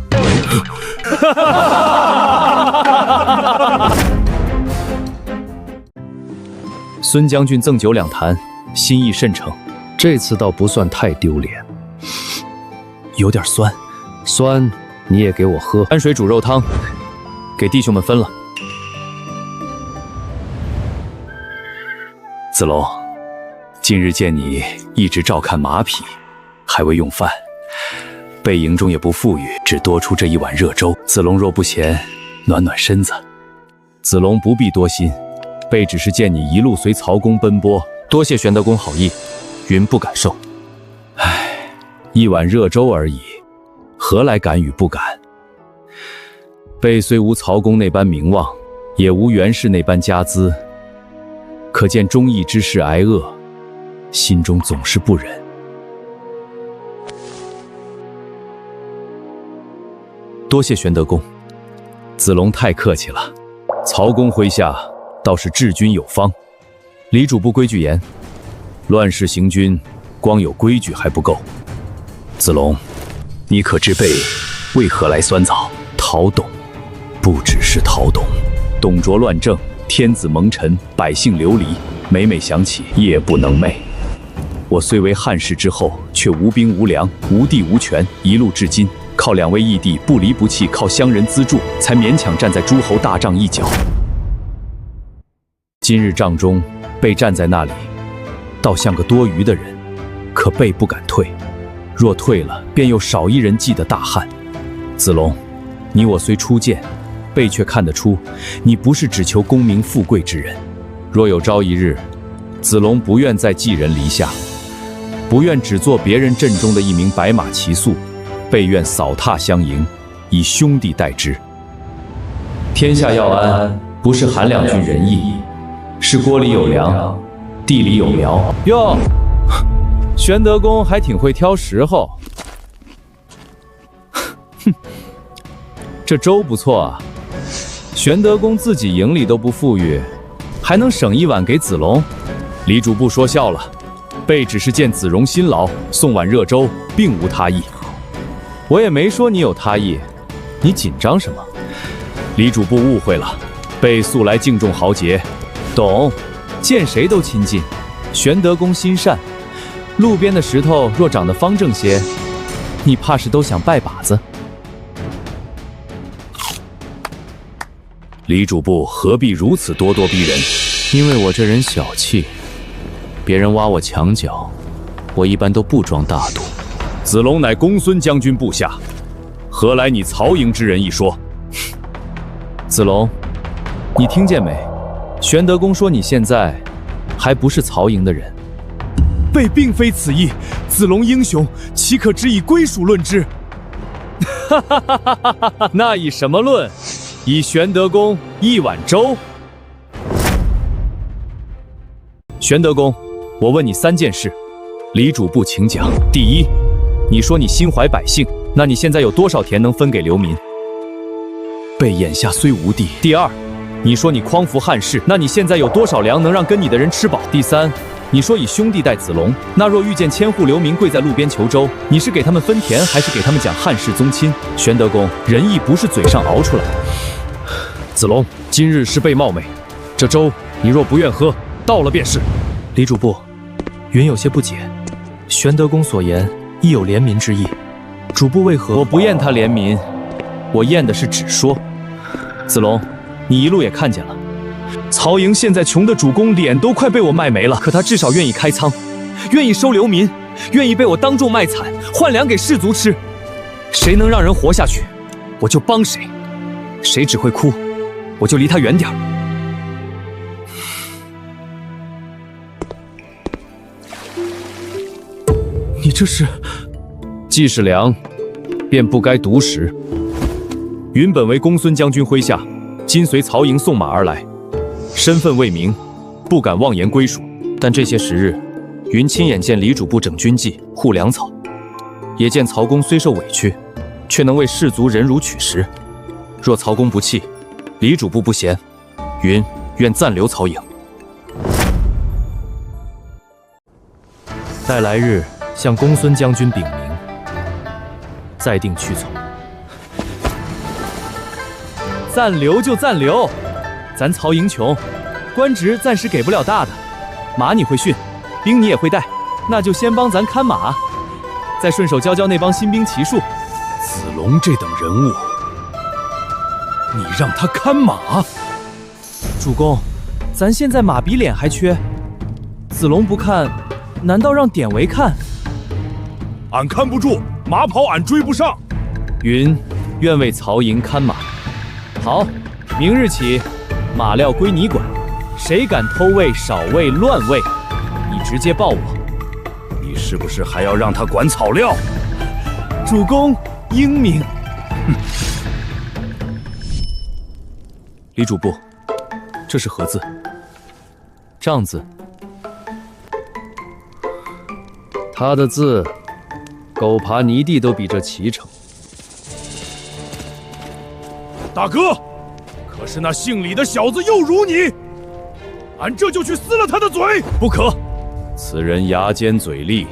孙将军赠酒2坛，心意甚诚。这次倒不算太丢脸，有点酸，酸你也给我喝。泔水煮肉汤，给弟兄们分了。子龙，近日见你一直照看马匹，还未用饭，备营中也不富裕，只多出这1碗热粥。子龙若不嫌，暖暖身子。子龙不必多心，备只是见你一路随曹公奔波，多谢玄德公好意，云不敢受。唉，1碗热粥而已，何来敢与不敢？备虽无曹公那般名望，也无袁氏那般家资，可见忠义之士挨饿，心中总是不忍。多谢玄德公，子龙太客气了。曹公麾下倒是治军有方，李主簿规矩严，乱世行军，光有规矩还不够。子龙，你可知备为何来酸枣？陶董，不只是陶董，董卓乱政，天子蒙尘，百姓流离，每每想起夜不能寐。我虽为汉室之后，却无兵无粮，无地无权，一路至今，靠2位义弟不离不弃，靠乡人资助，才勉强站在诸侯大帐一角。今日帐中，备站在那里，倒像个多余的人。可备不敢退，若退了，便又少一人记的大汉。子龙，你我虽初见，备却看得出，你不是只求功名富贵之人。若有朝一日，子龙不愿再寄人篱下，不愿只做别人阵中的一名白马骑宿，备愿扫踏相迎，以兄弟待之。天下要安，不是喊两句仁义，是锅里有粮，地里有苗。哟，玄德公还挺会挑时候。哼，这粥不错啊。玄德公自己营里都不富裕，还能省一碗给子龙。李主簿说笑了，备只是见子荣辛劳，送碗热粥，并无他意。我也没说你有他意，你紧张什么？李主簿误会了，备素来敬重豪杰，懂，见谁都亲近。玄德公心善，路边的石头若长得方正些，你怕是都想拜把子。李主簿何必如此咄咄逼人？因为我这人小气，别人挖我墙角，我一般都不装大度。子龙乃公孙将军部下，何来你曹营之人一说？子龙，你听见没？玄德公说你现在还不是曹营的人。备并非此意，子龙英雄，岂可只以归属论之？哈哈哈哈哈哈！那以什么论？以玄德公一碗粥？玄德公，我问你3件事。李主簿请讲。第一，你说你心怀百姓，那你现在有多少田能分给流民？备眼下虽无地。第二，你说你匡扶汉室，那你现在有多少粮能让跟你的人吃饱？第三，你说以兄弟待子龙，那若遇见千户流民跪在路边求粥，你是给他们分田，还是给他们讲汉室宗亲？玄德公，仁义不是嘴上熬出来的。子龙，今日是备冒昧，这粥你若不愿喝，倒了便是。李主簿，云有些不解，玄德公所言亦有怜悯之意，主簿为何？我不验他怜悯，我验的是只说。子龙，你一路也看见了，曹营现在穷的主公脸都快被我卖没了，可他至少愿意开仓，愿意收流民，愿意被我当众卖惨，换粮给士卒吃。谁能让人活下去，我就帮谁；谁只会哭，我就离他远点儿。你这是？既是粮，便不该独食。云本为公孙将军麾下，今随曹营送马而来，身份未明，不敢妄言归属。但这些时日，云亲眼见李主簿整军纪、护粮草，也见曹公虽受委屈，却能为士卒忍辱取食。若曹公不弃，李主簿不贤，云愿暂留曹营。待来日向公孙将军禀明，再定屈从。暂留就暂留，咱曹营穷，官职暂时给不了大的，马你会训，兵你也会带，那就先帮咱看马，再顺手教教那帮新兵骑术。子龙这等人物，你让他看马？主公，咱现在马比脸还缺，子龙不看，难道让典韦看？俺看不住，马跑俺追不上。云愿为曹营看马。好，明日起，马料归你管，谁敢偷喂、少喂、乱喂，你直接报我。你是不是还要让他管草料？主公英明。李主簿，这是何字？帐字。他的字，狗爬泥地都比这齐成。大哥，可是那姓李的小子又辱你，俺这就去撕了他的嘴。不可，此人牙尖嘴利，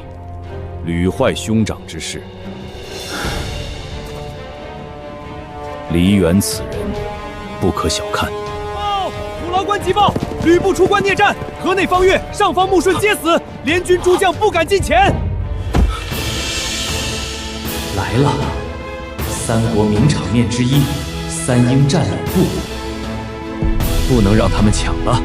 屡坏兄长之事。梨园此人，不可小看。报！虎牢关急报，吕布出关孽战，河内方越、上方穆顺皆死，联军诸将不敢近前。来了，三国名场面之一，三英占吕布，不能让他们抢了。